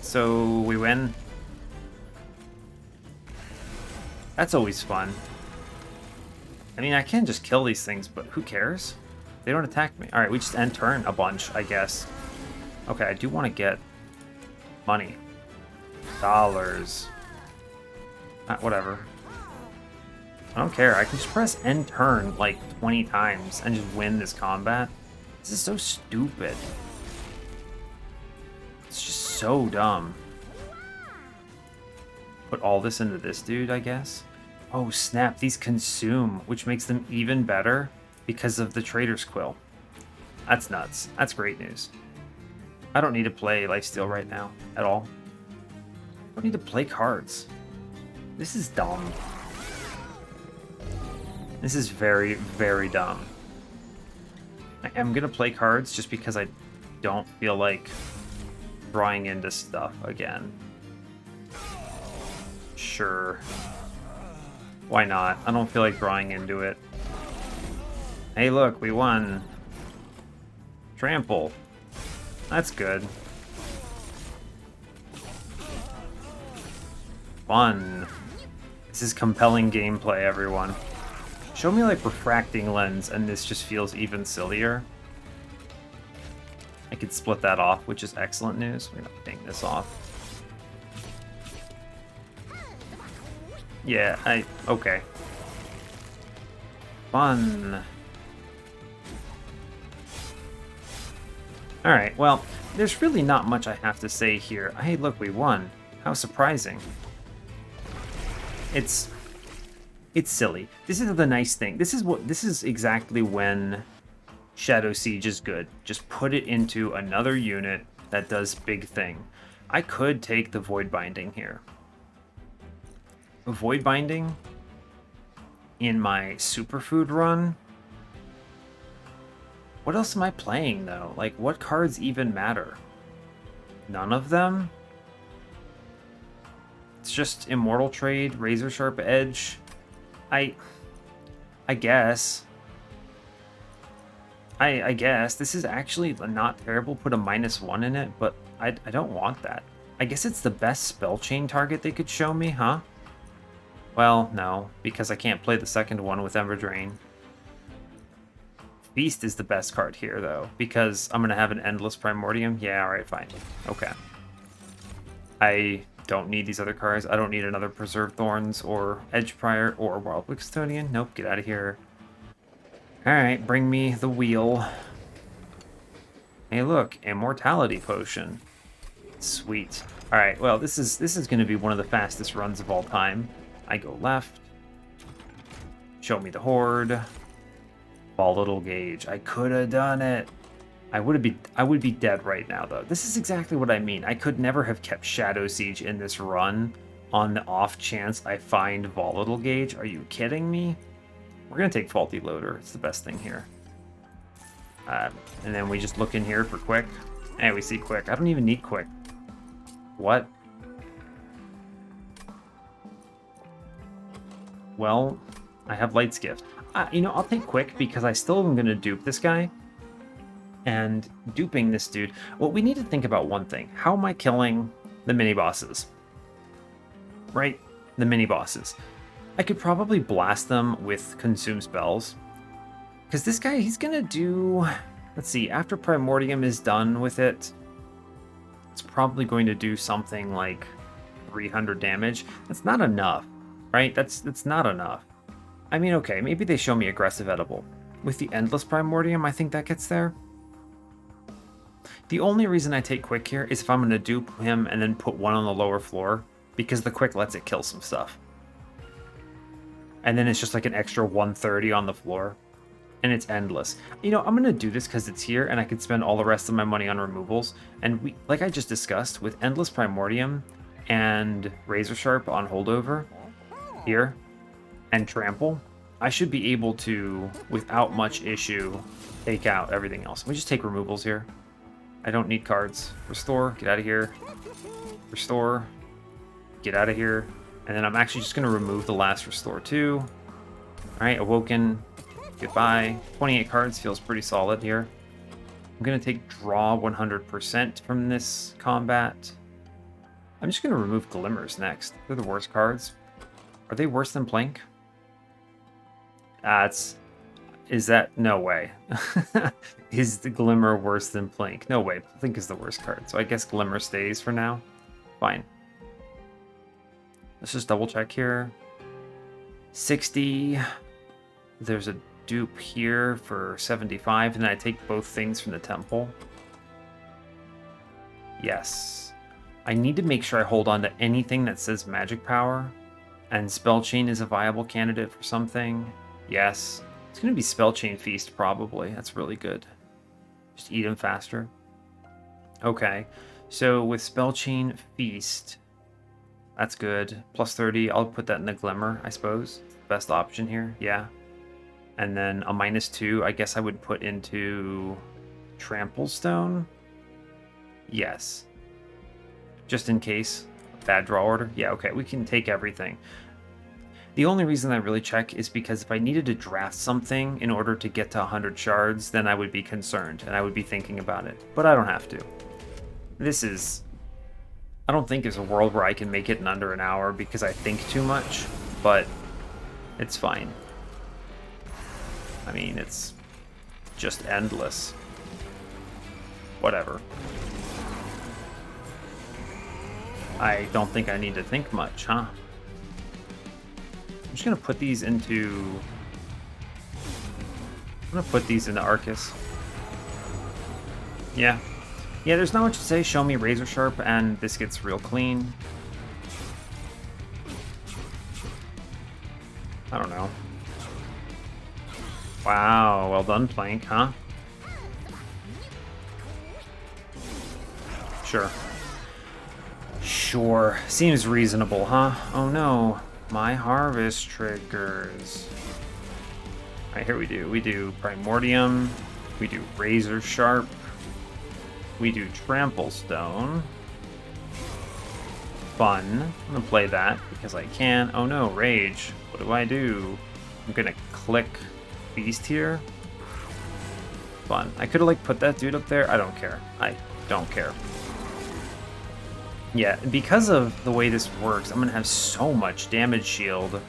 So we win. That's always fun. I mean, I can just kill these things, but who cares? They don't attack me. Alright, we just end turn a bunch, I guess. Okay, I do want to get money. Dollars. Whatever. I don't care. I can just press end turn like 20 times and just win this combat. This is so stupid. It's just so dumb. Put all this into this dude, I guess. Oh, snap. These consume, which makes them even better because of the Trader's Quill. That's nuts. That's great news. I don't need to play Lifesteal right now at all. I don't need to play cards. This is dumb. This is very, very dumb. I am going to play cards just because I don't feel like drawing into stuff again. Sure. Why not? I don't feel like drawing into it. Hey, look, we won. Trample. That's good. Fun. This is compelling gameplay, everyone. Show me, like, refracting lens, and this just feels even sillier. I could split that off, which is excellent news. We're gonna ping this off. Yeah, okay. Fun. Alright, well, there's really not much I have to say here. Hey, look, we won. How surprising. It's silly. This is the nice thing. This is exactly when Shadowsiege is good. Just put it into another unit that does big thing. I could take the Void Binding here. Void Binding in my Superfood run. What else am I playing, though? Like, what cards even matter? None of them? It's just Immortal Trade, Razor Sharp Edge. I guess. I guess. This is actually not terrible. Put a -1 in it, but I don't want that. I guess it's the best spell chain target they could show me, huh? Well, no, because I can't play the second one with Ember Drain. Feast is the best card here, though, because I'm going to have an Endless Primordium. Yeah, alright, fine. Okay. I don't need these other cards. I don't need another Preserved Thorns or Edge Prior or Wildwood Custodian. Nope, get out of here. Alright, bring me the wheel. Hey, look, Immortality Potion. Sweet. Alright, well, this is going to be one of the fastest runs of all time. I go left. Show me the Horde. Volatile Gauge. I could have done it. I would be dead right now, though. This is exactly what I mean. I could never have kept Shadowsiege in this run on the off chance I find Volatile Gauge. Are you kidding me? We're going to take Faulty Loader. It's the best thing here. And then we just look in here for Quick. Hey, we see Quick. I don't even need Quick. What? Well, I have Light's Gift. You know, I'll take Quick because I still am going to dupe this guy. And duping this dude... Well, we need to think about one thing. How am I killing the mini-bosses? Right? The mini-bosses. I could probably blast them with Consume Spells. Because this guy, he's going to do... Let's see, after Primordium is done with it, it's probably going to do something like 300 damage. That's not enough, right? That's not enough. I mean, okay, maybe they show me Aggressive Edible. With the Endless Primordium, I think that gets there. The only reason I take Quick here is if I'm going to dupe him and then put one on the lower floor, because the Quick lets it kill some stuff. And then it's just like an extra 130 on the floor. And it's endless. You know, I'm going to do this because it's here and I could spend all the rest of my money on removals. And like I just discussed, with Endless Primordium and Razor Sharp on holdover here and Trample, I should be able to, without much issue, take out everything else. Let me just take removals here. I don't need cards. Restore, get out of here. Restore, get out of here. And then I'm actually just going to remove the last Restore too. Alright, Awoken, goodbye. 28 cards feels pretty solid here. I'm going to take Draw 100% from this combat. I'm just going to remove Glimmers next. They're the worst cards. Are they worse than Plank? Is that... No way. Is the Glimmer worse than Plank? No way. Plank is the worst card. So I guess Glimmer stays for now. Fine. Let's just double check here. 60. There's a dupe here for 75. And then I take both things from the temple. Yes. I need to make sure I hold on to anything that says magic power. And Spell Chain is a viable candidate for something. Yes. It's going to be Spell Chain Feast, probably. That's really good. Just eat them faster. Okay. So with Spell Chain Feast, that's good. Plus 30. I'll put that in the Glimmer, I suppose. Best option here. Yeah. And then a -2, I guess I would put into Trample Stone. Yes. Just in case. Bad draw order. Yeah, okay. We can take everything. The only reason I really check is because if I needed to draft something in order to get to 100 shards, then I would be concerned and I would be thinking about it. But I don't have to. This is... I don't think there's a world where I can make it in under an hour because I think too much, but it's fine. I mean, it's just endless. Whatever. I don't think I need to think much, huh? I'm just gonna put these into... I'm gonna put these into Arcus. Yeah. Yeah, there's not much to say. Show me Razor Sharp, and this gets real clean. I don't know. Wow, well done, Plank, huh? Sure. Sure. Seems reasonable, huh? Oh no. My harvest triggers. Alright, here we do. We do Primordium. We do Razor Sharp. We do Trample Stone. Fun. I'm gonna play that because I can. Oh no, Rage. What do I do? I'm gonna click Beast here. Fun. I could have like put that dude up there. I don't care. I don't care. Yeah, because of the way this works, I'm gonna have so much damage shield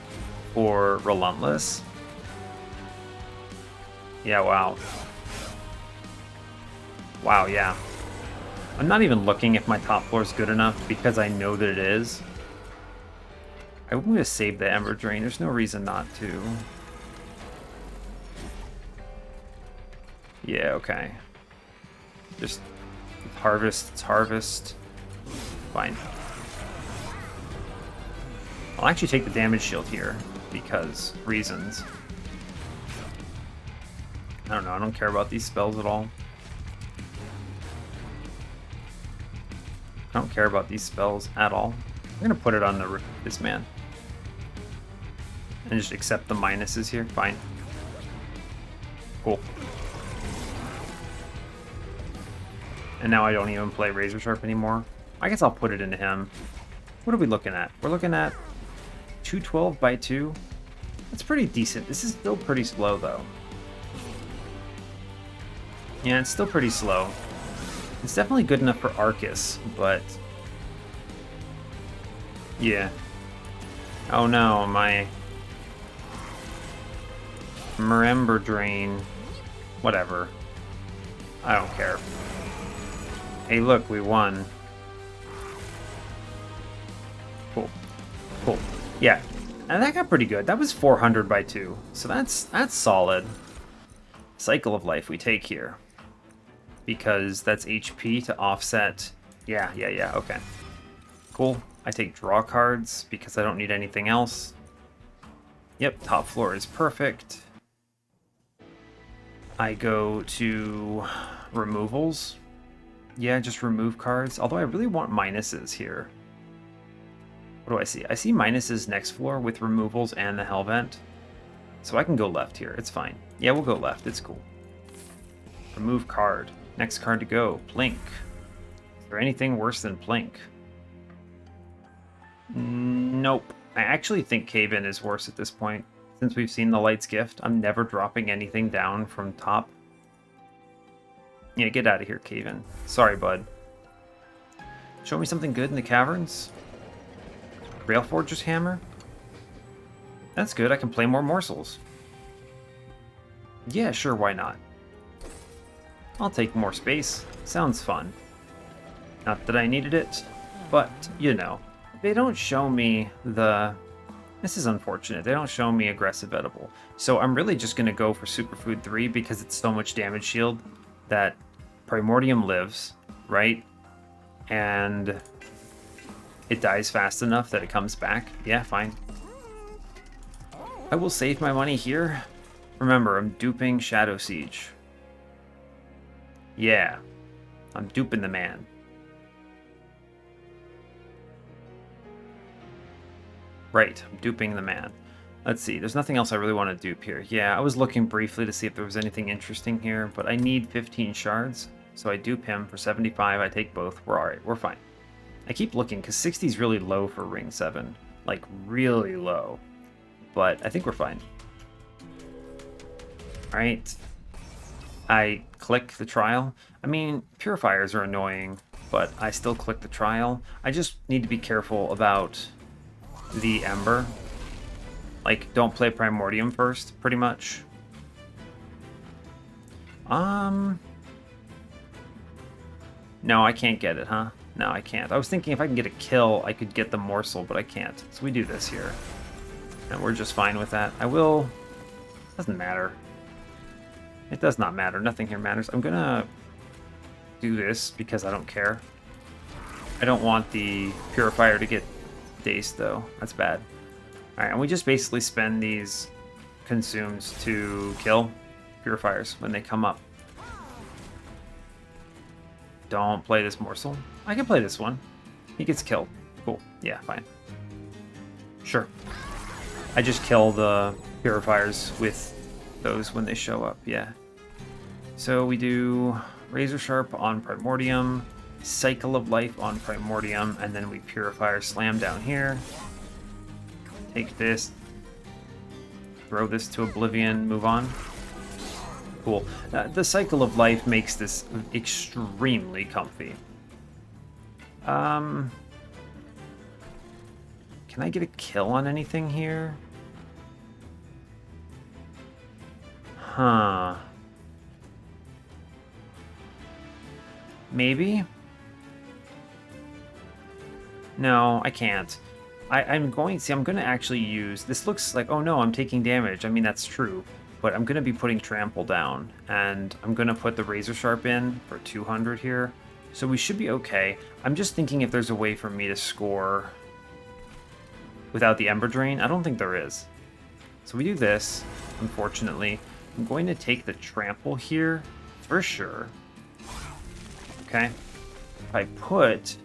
for Relentless. Yeah, wow. Wow, yeah. I'm not even looking if my top floor is good enough because I know that it is. I'm going to save the Ember Drain. There's no reason not to. Yeah, okay. Just harvest, it's harvest. Fine. I'll actually take the damage shield here because reasons. I don't know, I don't care about these spells at all. I don't care about these spells at all. I'm gonna put it on this man. And just accept the minuses here. Fine. Cool. And now I don't even play Razor Sharp anymore. I guess I'll put it into him. What are we looking at? We're looking at 212 by 2. That's pretty decent. This is still pretty slow though. Yeah, it's still pretty slow. It's definitely good enough for Arcus, but... yeah. Oh no, my... Ember Drain. Whatever. I don't care. Hey look, we won. Cool. Cool. Yeah. And that got pretty good. That was 400 by 2. So that's solid. Cycle of Life we take here. Because that's HP to offset. Yeah, okay. Cool. I take draw cards because I don't need anything else. Yep, top floor is perfect. I go to removals. Yeah, just remove cards. Although I really want minuses here. What do I see? I see minuses next floor with removals and the Hellvent. So I can go left here. It's fine. Yeah, we'll go left. It's cool. Remove card. Next card to go. Plink. Is there anything worse than Plink? Nope. I actually think Cave-In is worse at this point. Since we've seen the Light's Gift, I'm never dropping anything down from top. Yeah, get out of here, Cave-In. Sorry, bud. Show me something good in the caverns. Railforger's Hammer. That's good. I can play more morsels. Yeah, sure, why not? I'll take more space. Sounds fun. Not that I needed it, but, you know. They don't show me the... This is unfortunate. They don't show me Aggressive Edible. So I'm really just going to go for Superfood 3 because it's so much damage shield that Primordium lives, right? And it dies fast enough that it comes back. Yeah, fine. I will save my money here. Remember, I'm duping Shadowsiege. Yeah, I'm duping the man. Right, I'm duping the man. Let's see, there's nothing else I really want to dupe here. Yeah, I was looking briefly to see if there was anything interesting here, but I need 15 shards, so I dupe him for 75. I take both. We're alright, we're fine. I keep looking, because 60 is really low for Ring 7. Like, really low. but I think we're fine. All right. I click the trial. I mean, purifiers are annoying, but I still click the trial. I just need to be careful about the Ember. Like, don't play Primordium first, pretty much. No, I can't get it, huh? No, I can't. I was thinking if I can get a kill, I could get the morsel, but I can't. So we do this here. And we're just fine with that. I will... Doesn't matter. It does not matter. Nothing here matters. I'm gonna do this because I don't care. I don't want the purifier to get dazed, though. That's bad. Alright, and we just basically spend these consumes to kill purifiers when they come up. Don't play this morsel. I can play this one. He gets killed. Cool. Yeah, fine. Sure. I just kill the purifiers with those when they show up, yeah. So we do Razor Sharp on Primordium, Cycle of Life on Primordium, and then we Purifier Slam down here. Take this, throw this to Oblivion, move on. Cool. The Cycle of Life makes this extremely comfy. Can I get a kill on anything here? Huh. Maybe? No, I can't. I'm going to actually use... This looks like, oh no, I'm taking damage. I mean, that's true. But I'm going to be putting Trample down. And I'm going to put the Razor Sharp in for 200 here. So we should be okay. I'm just thinking if there's a way for me to score without the Ember Drain. I don't think there is. So we do this, unfortunately. I'm going to take the Trample here for sure. Okay. If I put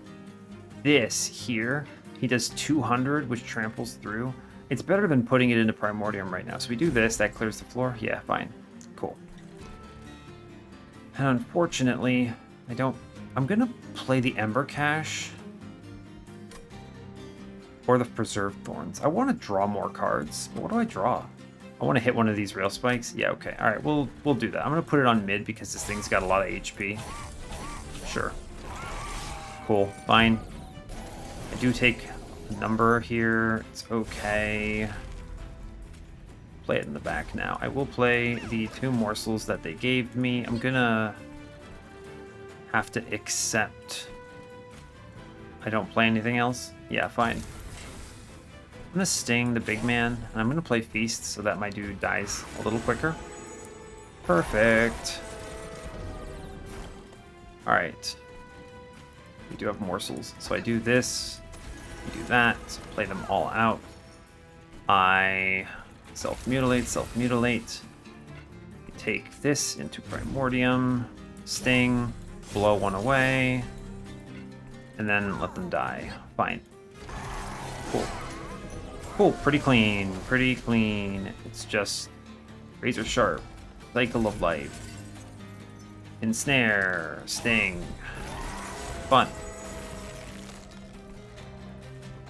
this here, he does 200, which tramples through. It's better than putting it into Primordium right now. So we do this, that clears the floor. Yeah, fine. Cool. And unfortunately, I'm going to play the Ember Cache or the Preserved Thorns. I want to draw more cards. But what do I draw? I want to hit one of these Rail Spikes. Yeah, okay. All right, we'll do that. I'm going to put it on mid because this thing's got a lot of HP. Sure. Cool. Fine. I do take a number here. It's okay. Play it in the back now. I will play the 2 morsels that they gave me. I'm gonna have to accept... I don't play anything else? Yeah, fine. I'm gonna sting the big man, and I'm gonna play Feast so that my dude dies a little quicker. Perfect. Alright. We do have morsels. So I do this, we do that, play them all out. I self-mutilate, self-mutilate. Take this into Primordium, sting, blow one away, and then let them die. Fine. Cool. Cool, pretty clean, pretty clean. It's just Razor Sharp, Cycle of Life, Ensnare, Sting. Fun.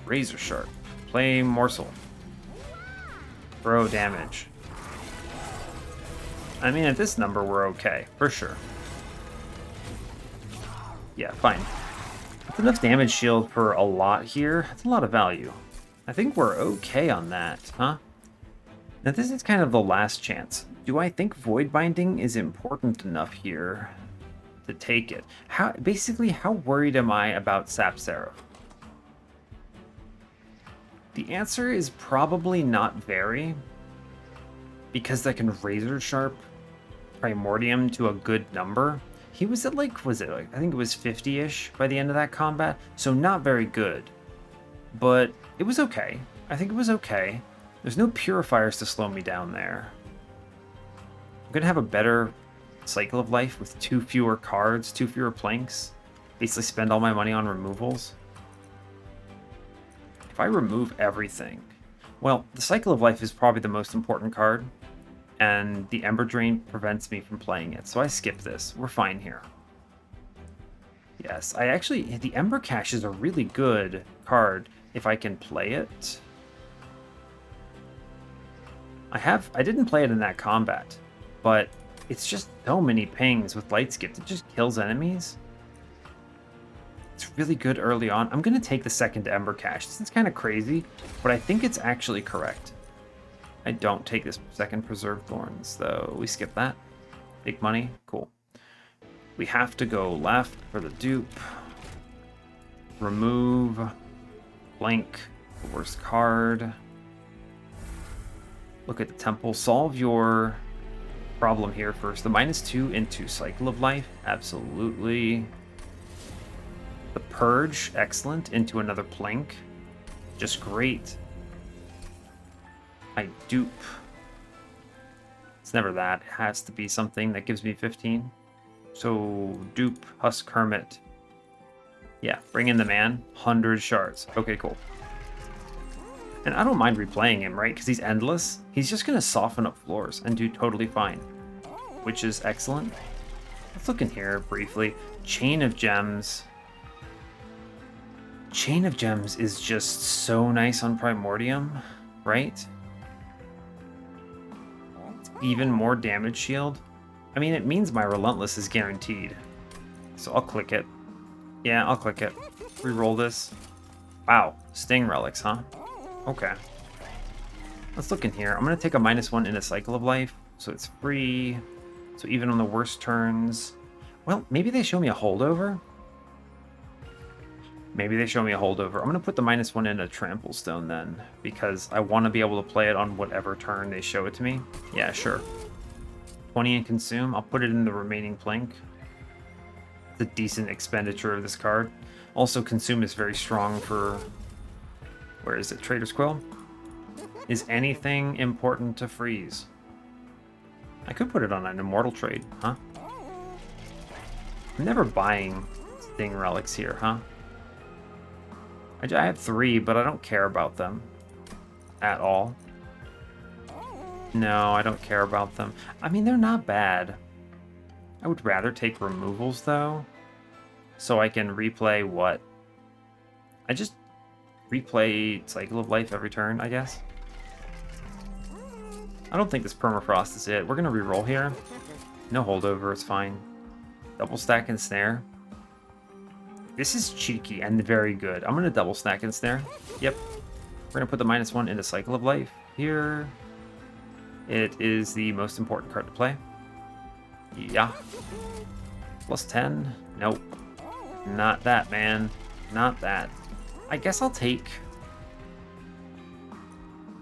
Razor Sharp. Play Morsel. Throw damage. I mean, at this number, we're okay. For sure. Yeah, fine. That's enough damage shield for a lot here. That's a lot of value. I think we're okay on that, huh? Now, this is kind of the last chance. Do I think Void Binding is important enough here to take it? Basically, how worried am I about Sap Seraph? The answer is probably not very, because I can Razor Sharp Primordium to a good number. He was at I think it was 50-ish by the end of that combat, so not very good. But it was okay. I think it was okay. There's no purifiers to slow me down there. I'm gonna have a better Cycle of Life with 2 fewer cards, 2 fewer planks. Basically spend all my money on removals. If I remove everything... Well, the Cycle of Life is probably the most important card, and the Ember Drain prevents me from playing it, so I skip this. We're fine here. Yes, the Ember Cache is a really good card if I can play it. I didn't play it in that combat, but it's just so many pings with light skip. It just kills enemies. It's really good early on. I'm gonna take the second Ember Cache. This is kind of crazy, but I think it's actually correct. I don't take this second Preserved Thorns, though. We skip that. Big money, cool. We have to go left for the dupe. Remove. Blank. The worst card. Look at the temple. Solve your problem here first. The -2 into Cycle of Life. Absolutely. The Purge. Excellent. Into another Plank. Just great. I dupe. It's never that. It has to be something that gives me 15. So dupe. Husk Hermit. Yeah. Bring in the man. 100 shards. Okay, cool. And I don't mind replaying him, right? Because he's endless. He's just going to soften up floors and do totally fine, which is excellent. Let's look in here briefly. Chain of Gems. Chain of Gems is just so nice on Primordium, right? Even more damage shield. I mean, it means my Relentless is guaranteed. So I'll click it. Yeah, I'll click it. Reroll this. Wow. Sting Relics, huh? Okay. Let's look in here. I'm going to take a -1 in a Cycle of Life, so it's free. So even on the worst turns... Well, maybe they show me a holdover? Maybe they show me a holdover. I'm going to put the -1 in a Trample Stone then, because I want to be able to play it on whatever turn they show it to me. Yeah, sure. 20 in Consume. I'll put it in the remaining Plank. It's a decent expenditure of this card. Also, Consume is very strong for... Where is it? Trader's Quill? Is anything important to freeze? I could put it on an Immortal trade, huh? I'm never buying Sting Relics here, huh? I have 3, but I don't care about them at all. No, I don't care about them. I mean, they're not bad. I would rather take removals, though, so I can replay what? I just replay Cycle of Life every turn, I guess. I don't think this Permafrost is it. We're going to reroll here. No holdover, it's fine. Double stack and snare. This is cheeky and very good. I'm going to double stack and snare. Yep. We're going to put the -1 into Cycle of Life here. It is the most important card to play. Yeah. +10. Nope. Not that, man. Not that. I guess I'll take...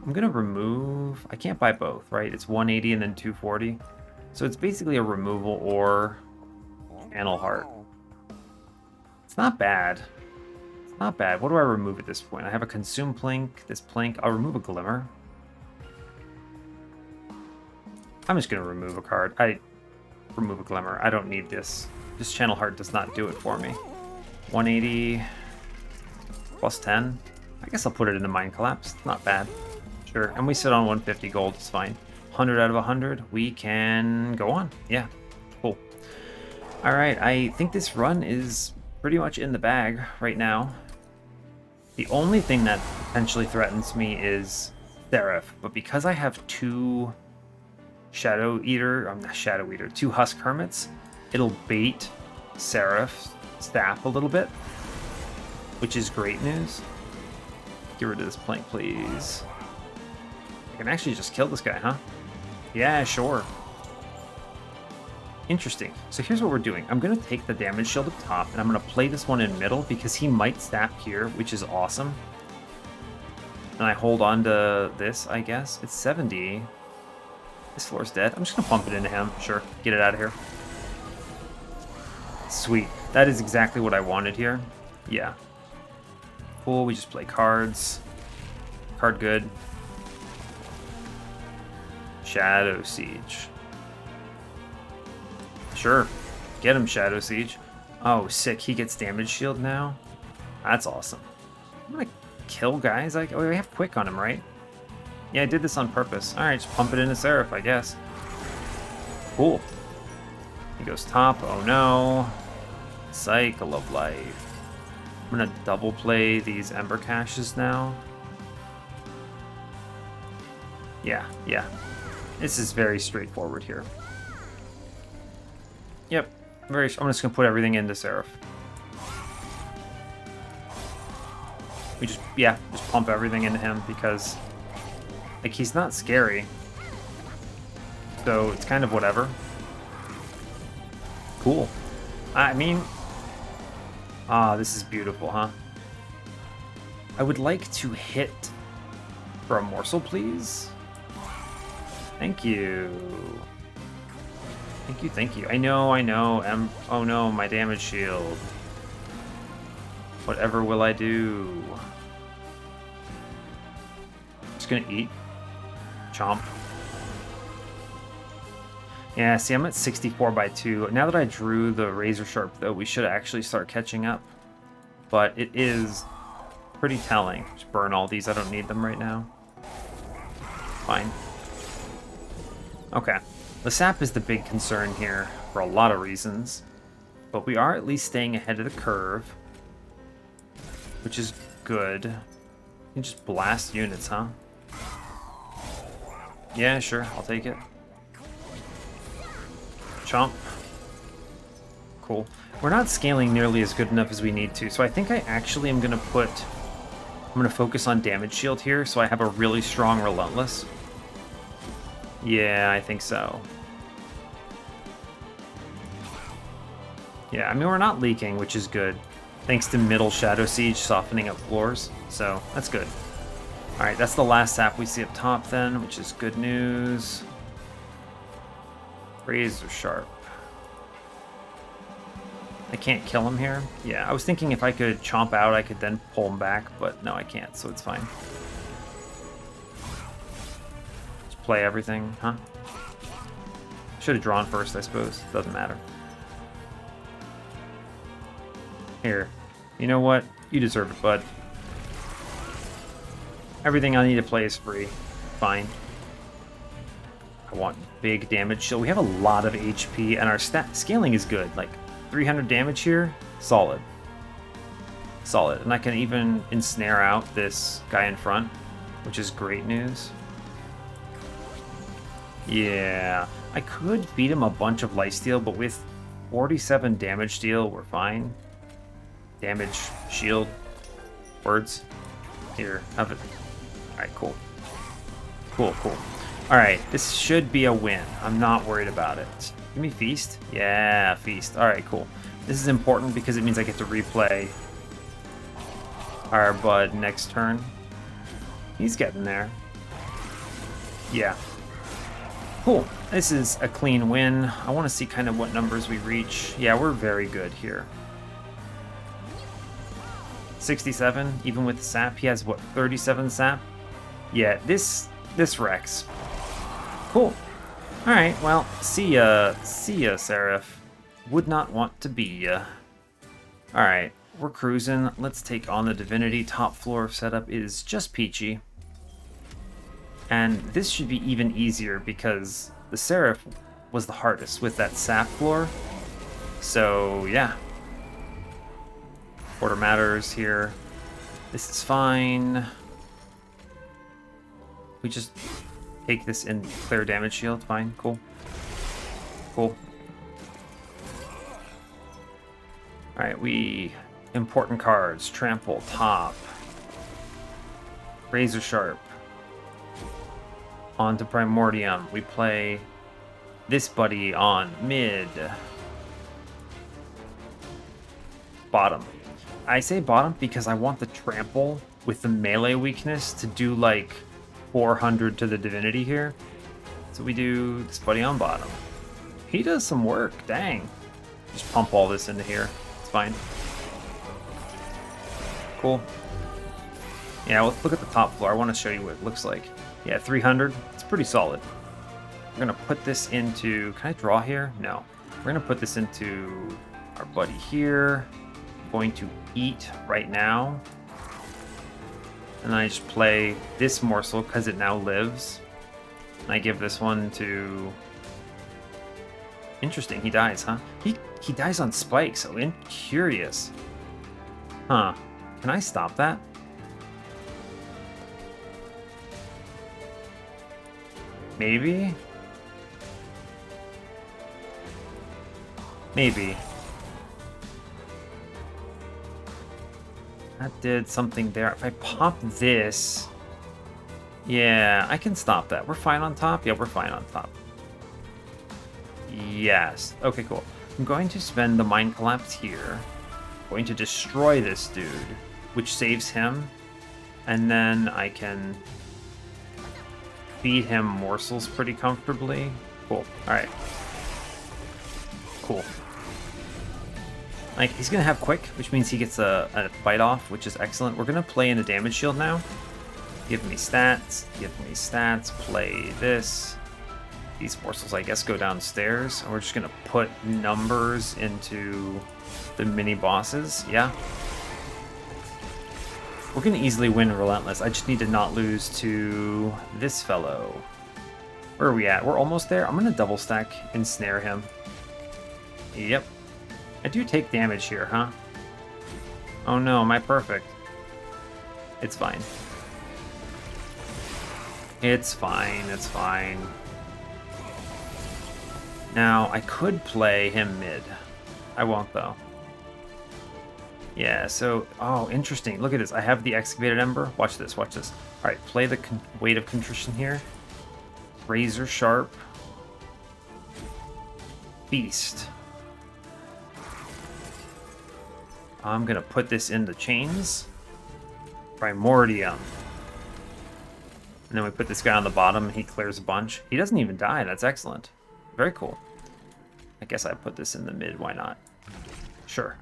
I'm going to remove... I can't buy both, right? It's 180 and then 240. So it's basically a removal or Channel Heart. It's not bad. It's not bad. What do I remove at this point? I have a Consume Plank. This Plank. I'll remove a Glimmer. I'm just going to remove a card. I remove a Glimmer. I don't need this. This Channel Heart does not do it for me. 180... +10. I guess I'll put it into Mind Collapse. Not bad. Sure. And we sit on 150 gold. It's fine. 100 out of 100. We can go on. Yeah. Cool. All right. I think this run is pretty much in the bag right now. The only thing that potentially threatens me is Seraph. But because I have 2 Shadow Eater... I'm not Shadow Eater. 2 Husk Hermits, it'll bait Seraph's staff a little bit, which is great news. Get rid of this Plank, please. I can actually just kill this guy, huh? Yeah, sure. Interesting. So here's what we're doing. I'm going to take the damage shield up top, and I'm going to play this one in middle because he might snap here, which is awesome. And I hold on to this, I guess. It's 70. This floor's dead. I'm just going to pump it into him. Sure. Get it out of here. Sweet. That is exactly what I wanted here. Yeah. Cool. We just play cards. Card good. Shadowsiege. Sure. Get him, Shadowsiege. Oh, sick. He gets damage shield now. That's awesome. I'm gonna kill guys. Oh, we have quick on him, right? Yeah, I did this on purpose. Alright, just pump it into Seraph, I guess. Cool. He goes top. Oh no. Cycle of Life. I'm gonna double play these Ember Caches now. Yeah, yeah. This is very straightforward here. Yep. I'm just gonna put everything into Seraph. We just pump everything into him because, like, he's not scary. So it's kind of whatever. Cool. I mean, this is beautiful, huh? I would like to hit for a morsel, please. Thank you. Thank you, thank you. I know. Oh no, my damage shield. Whatever will I do? Just gonna eat. Chomp. Yeah, see, I'm at 64 by 2. Now that I drew the Razor Sharp, though, we should actually start catching up. But it is pretty telling. Just burn all these. I don't need them right now. Fine. Okay. The sap is the big concern here for a lot of reasons. But we are at least staying ahead of the curve, which is good. You can just blast units, huh? Yeah, sure. I'll take it. Chomp. Cool. We're not scaling nearly as good enough as we need to, so I think I actually am going to focus on damage shield here, so I have a really strong Relentless. Yeah, I think so. Yeah, I mean, we're not leaking, which is good. Thanks to middle Shadowsiege softening up floors, so that's good. Alright, that's the last sap we see up top then, which is good news. Razor Sharp. I can't kill him here. Yeah, I was thinking if I could chomp out, I could then pull him back, but no, I can't, so it's fine. Just play everything, huh? Should have drawn first, I suppose. Doesn't matter. Here. You know what? You deserve it, bud. Everything I need to play is free. Fine. I want big damage shield. We have a lot of HP, and our scaling is good. Like, 300 damage here, solid. Solid. And I can even ensnare out this guy in front, which is great news. Yeah. I could feed him a bunch of lifesteal, but with 47 damage deal, we're fine. Damage, shield, words. Here, have it. Alright, cool. Cool. Alright, this should be a win. I'm not worried about it. Give me Feast? Yeah, Feast. Alright, cool. This is important because it means I get to replay our bud next turn. He's getting there. Yeah. Cool. This is a clean win. I want to see kind of what numbers we reach. Yeah, we're very good here. 67, even with the sap. He has, what, 37 sap? Yeah, this wrecks. Cool. Alright, well, see ya, Seraph. Would not want to be ya. Alright, we're cruising. Let's take on the Divinity. Top floor setup is just peachy. And this should be even easier because the Seraph was the hardest with that sap floor. So, yeah. Order matters here. This is fine. We just take this and clear damage shield. Fine, cool. Cool. Alright, we... Important cards. Trample, top. Razor Sharp. On to Primordium. We play this buddy on mid. Bottom. I say bottom because I want the trample with the melee weakness to do like 400 to the Divinity here. So we do this buddy on bottom. He does some work, dang. Just pump all this into here. It's fine. Cool. Yeah, let's look at the top floor. I want to show you what it looks like. Yeah, 300. It's pretty solid. We're going to put this into... Can I draw here? No. We're going to put this into our buddy here. I'm going to eat right now. And then I just play this morsel because it now lives. And I give this one to... Interesting, he dies, huh? He dies on spike, so curious. Huh. Can I stop that? Maybe? Maybe. That did something there. If I pop this... Yeah, I can stop that. We're fine on top? Yeah, we're fine on top. Yes. Okay, cool. I'm going to spend the Mind Collapse here. Going to destroy this dude, which saves him. And then I can feed him morsels pretty comfortably. Cool. Alright. Cool. Like, he's going to have quick, which means he gets a bite off, which is excellent. We're going to play in a damage shield now. Give me stats. Give me stats. Play this. These morsels, I guess, go downstairs. And we're just going to put numbers into the mini-bosses. Yeah. We're going to easily win Relentless. I just need to not lose to this fellow. Where are we at? We're almost there. I'm going to double stack Ensnare him. Yep. I do take damage here, huh? Oh no, am I perfect? It's fine. It's fine, it's fine. Now, I could play him mid. I won't, though. Yeah, so... Oh, interesting. Look at this. I have the Excavated Ember. Watch this, watch this. Alright, play the Weight of Contrition here. Razor Sharp. Feast. I'm going to put this in the chains. Primordium. And then we put this guy on the bottom, and he clears a bunch. He doesn't even die. That's excellent. Very cool. I guess I put this in the mid. Why not? Sure.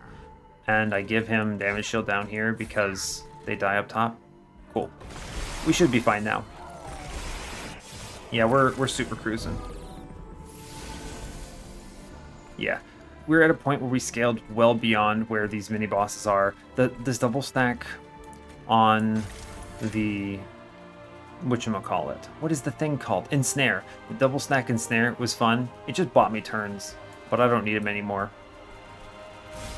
And I give him damage shield down here because they die up top. Cool. We should be fine now. Yeah, we're super cruising. Yeah. We're at a point where we scaled well beyond where these mini bosses are. This double stack on the whatchamacallit. What is the thing called? Ensnare. The double stack Ensnare was fun. It just bought me turns, but I don't need them anymore.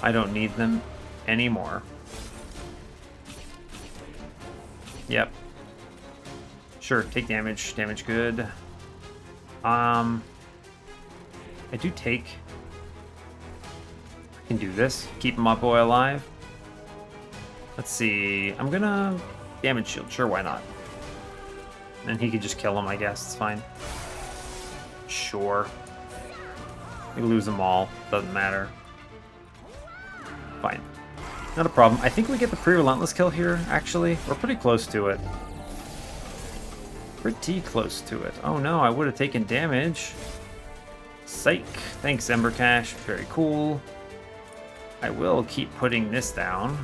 I don't need them anymore. Yep. Sure, take damage. Damage good. I do take... Can do this. Keep my boy alive. Let's see. I'm gonna damage shield. Sure, why not? And he could just kill him, I guess. It's fine. Sure. We lose them all. Doesn't matter. Fine. Not a problem. I think we get the pre-relentless kill here, actually. We're pretty close to it. Pretty close to it. Oh no, I would have taken damage. Psych. Thanks, Ember Cash. Very cool. I will keep putting this down.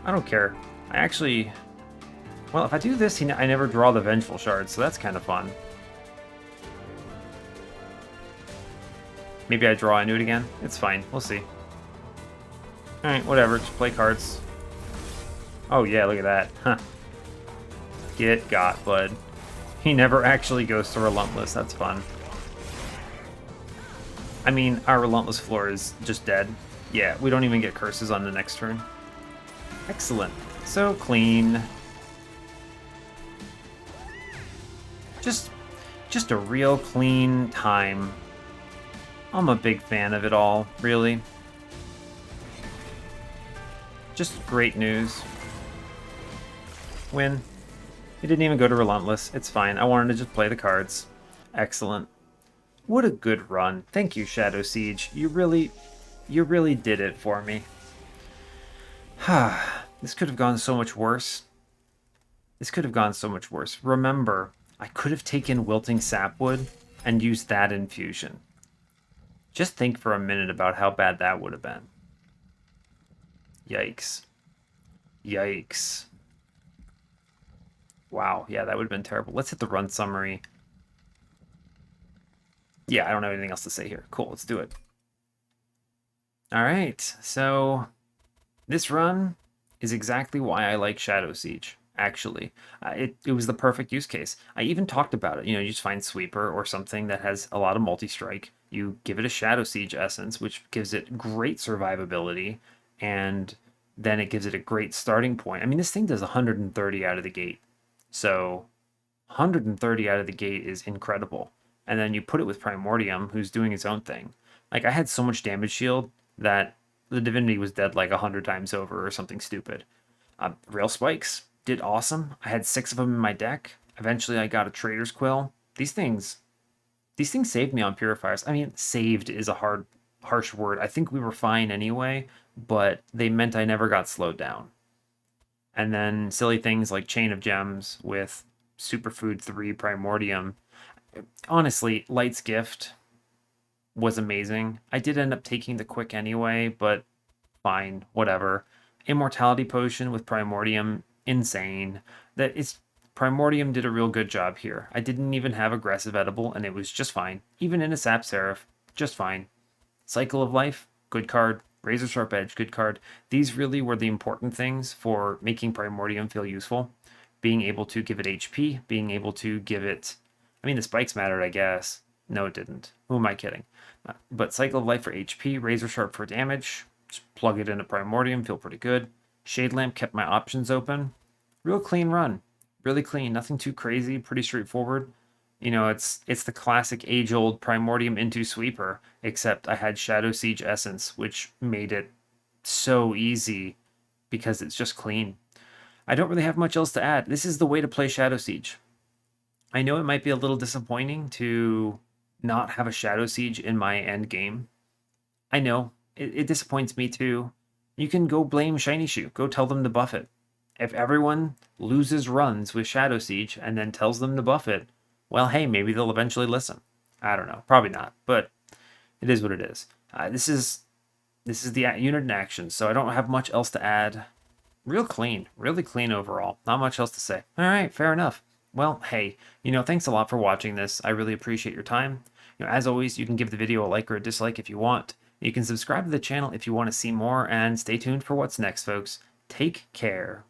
I don't care. I actually... Well, if I do this, I never draw the Vengeful Shard, so that's kind of fun. Maybe I draw into it again. It's fine. We'll see. Alright, whatever. Just play cards. Oh, yeah, look at that. Huh. Get got, bud. He never actually goes to Relentless. That's fun. I mean, our Relentless floor is just dead. Yeah, we don't even get curses on the next turn. Excellent. So clean. Just a real clean time. I'm a big fan of it all, really. Just great news. Win. It didn't even go to Relentless. It's fine. I wanted to just play the cards. Excellent. What a good run. Thank you, Shadowsiege. You really did it for me. This could have gone so much worse. This could have gone so much worse. Remember, I could have taken Wilting Sapwood and used that infusion. Just think for a minute about how bad that would have been. Yikes. Yikes. Wow, yeah, that would have been terrible. Let's hit the run summary. Yeah, I don't have anything else to say here. Cool, let's do it. All right, so this run is exactly why I like Shadowsiege, actually. It was the perfect use case. I even talked about it. You know, you just find Sweeper or something that has a lot of multi-strike. You give it a Shadowsiege essence, which gives it great survivability, and then it gives it a great starting point. I mean, this thing does 130 out of the gate. So 130 out of the gate is incredible. And then you put it with Primordium, who's doing his own thing. Like, I had so much damage shield that the Divinity was dead like 100 times over or something stupid. Rail Spikes did awesome. I had 6 of them in my deck. Eventually, I got a Trader's Quill. These things saved me on Purifiers. I mean, saved is a harsh word. I think we were fine anyway, but they meant I never got slowed down. And then silly things like Chain of Gems with Superfood 3 Primordium. Honestly, Light's Gift was amazing. I did end up taking the quick anyway, but fine, whatever. Immortality Potion with Primordium, insane. That is Primordium did a real good job here. I didn't even have aggressive edible, and it was just fine. Even in a Sap Seraph, just fine. Cycle of Life, good card. Razor Sharp Edge, good card. These really were the important things for making Primordium feel useful. Being able to give it HP, being able to give it. I mean, the spikes mattered, I guess. No, it didn't. Who am I kidding? But Cycle of Life for HP, Razor Sharp for damage. Just plug it into Primordium, feel pretty good. Shade Lamp kept my options open. Real clean run. Really clean. Nothing too crazy. Pretty straightforward. You know, it's the classic age-old Primordium into sweeper, except I had Shadowsiege Essence, which made it so easy because it's just clean. I don't really have much else to add. This is the way to play Shadowsiege. I know it might be a little disappointing to not have a Shadowsiege in my end game. I know, it disappoints me too. You can go blame Shiny Shoe. Go tell them to buff it. If everyone loses runs with Shadowsiege and then tells them to buff it, well, hey, maybe they'll eventually listen. I don't know. Probably not, but it is what it is. This is the unit in action, so I don't have much else to add. Real clean, really clean overall. Not much else to say. All right, fair enough. Well, hey, thanks a lot for watching this. I really appreciate your time. As always, you can give the video a like or a dislike if you want. You can subscribe to the channel if you want to see more, and stay tuned for what's next, folks. Take care.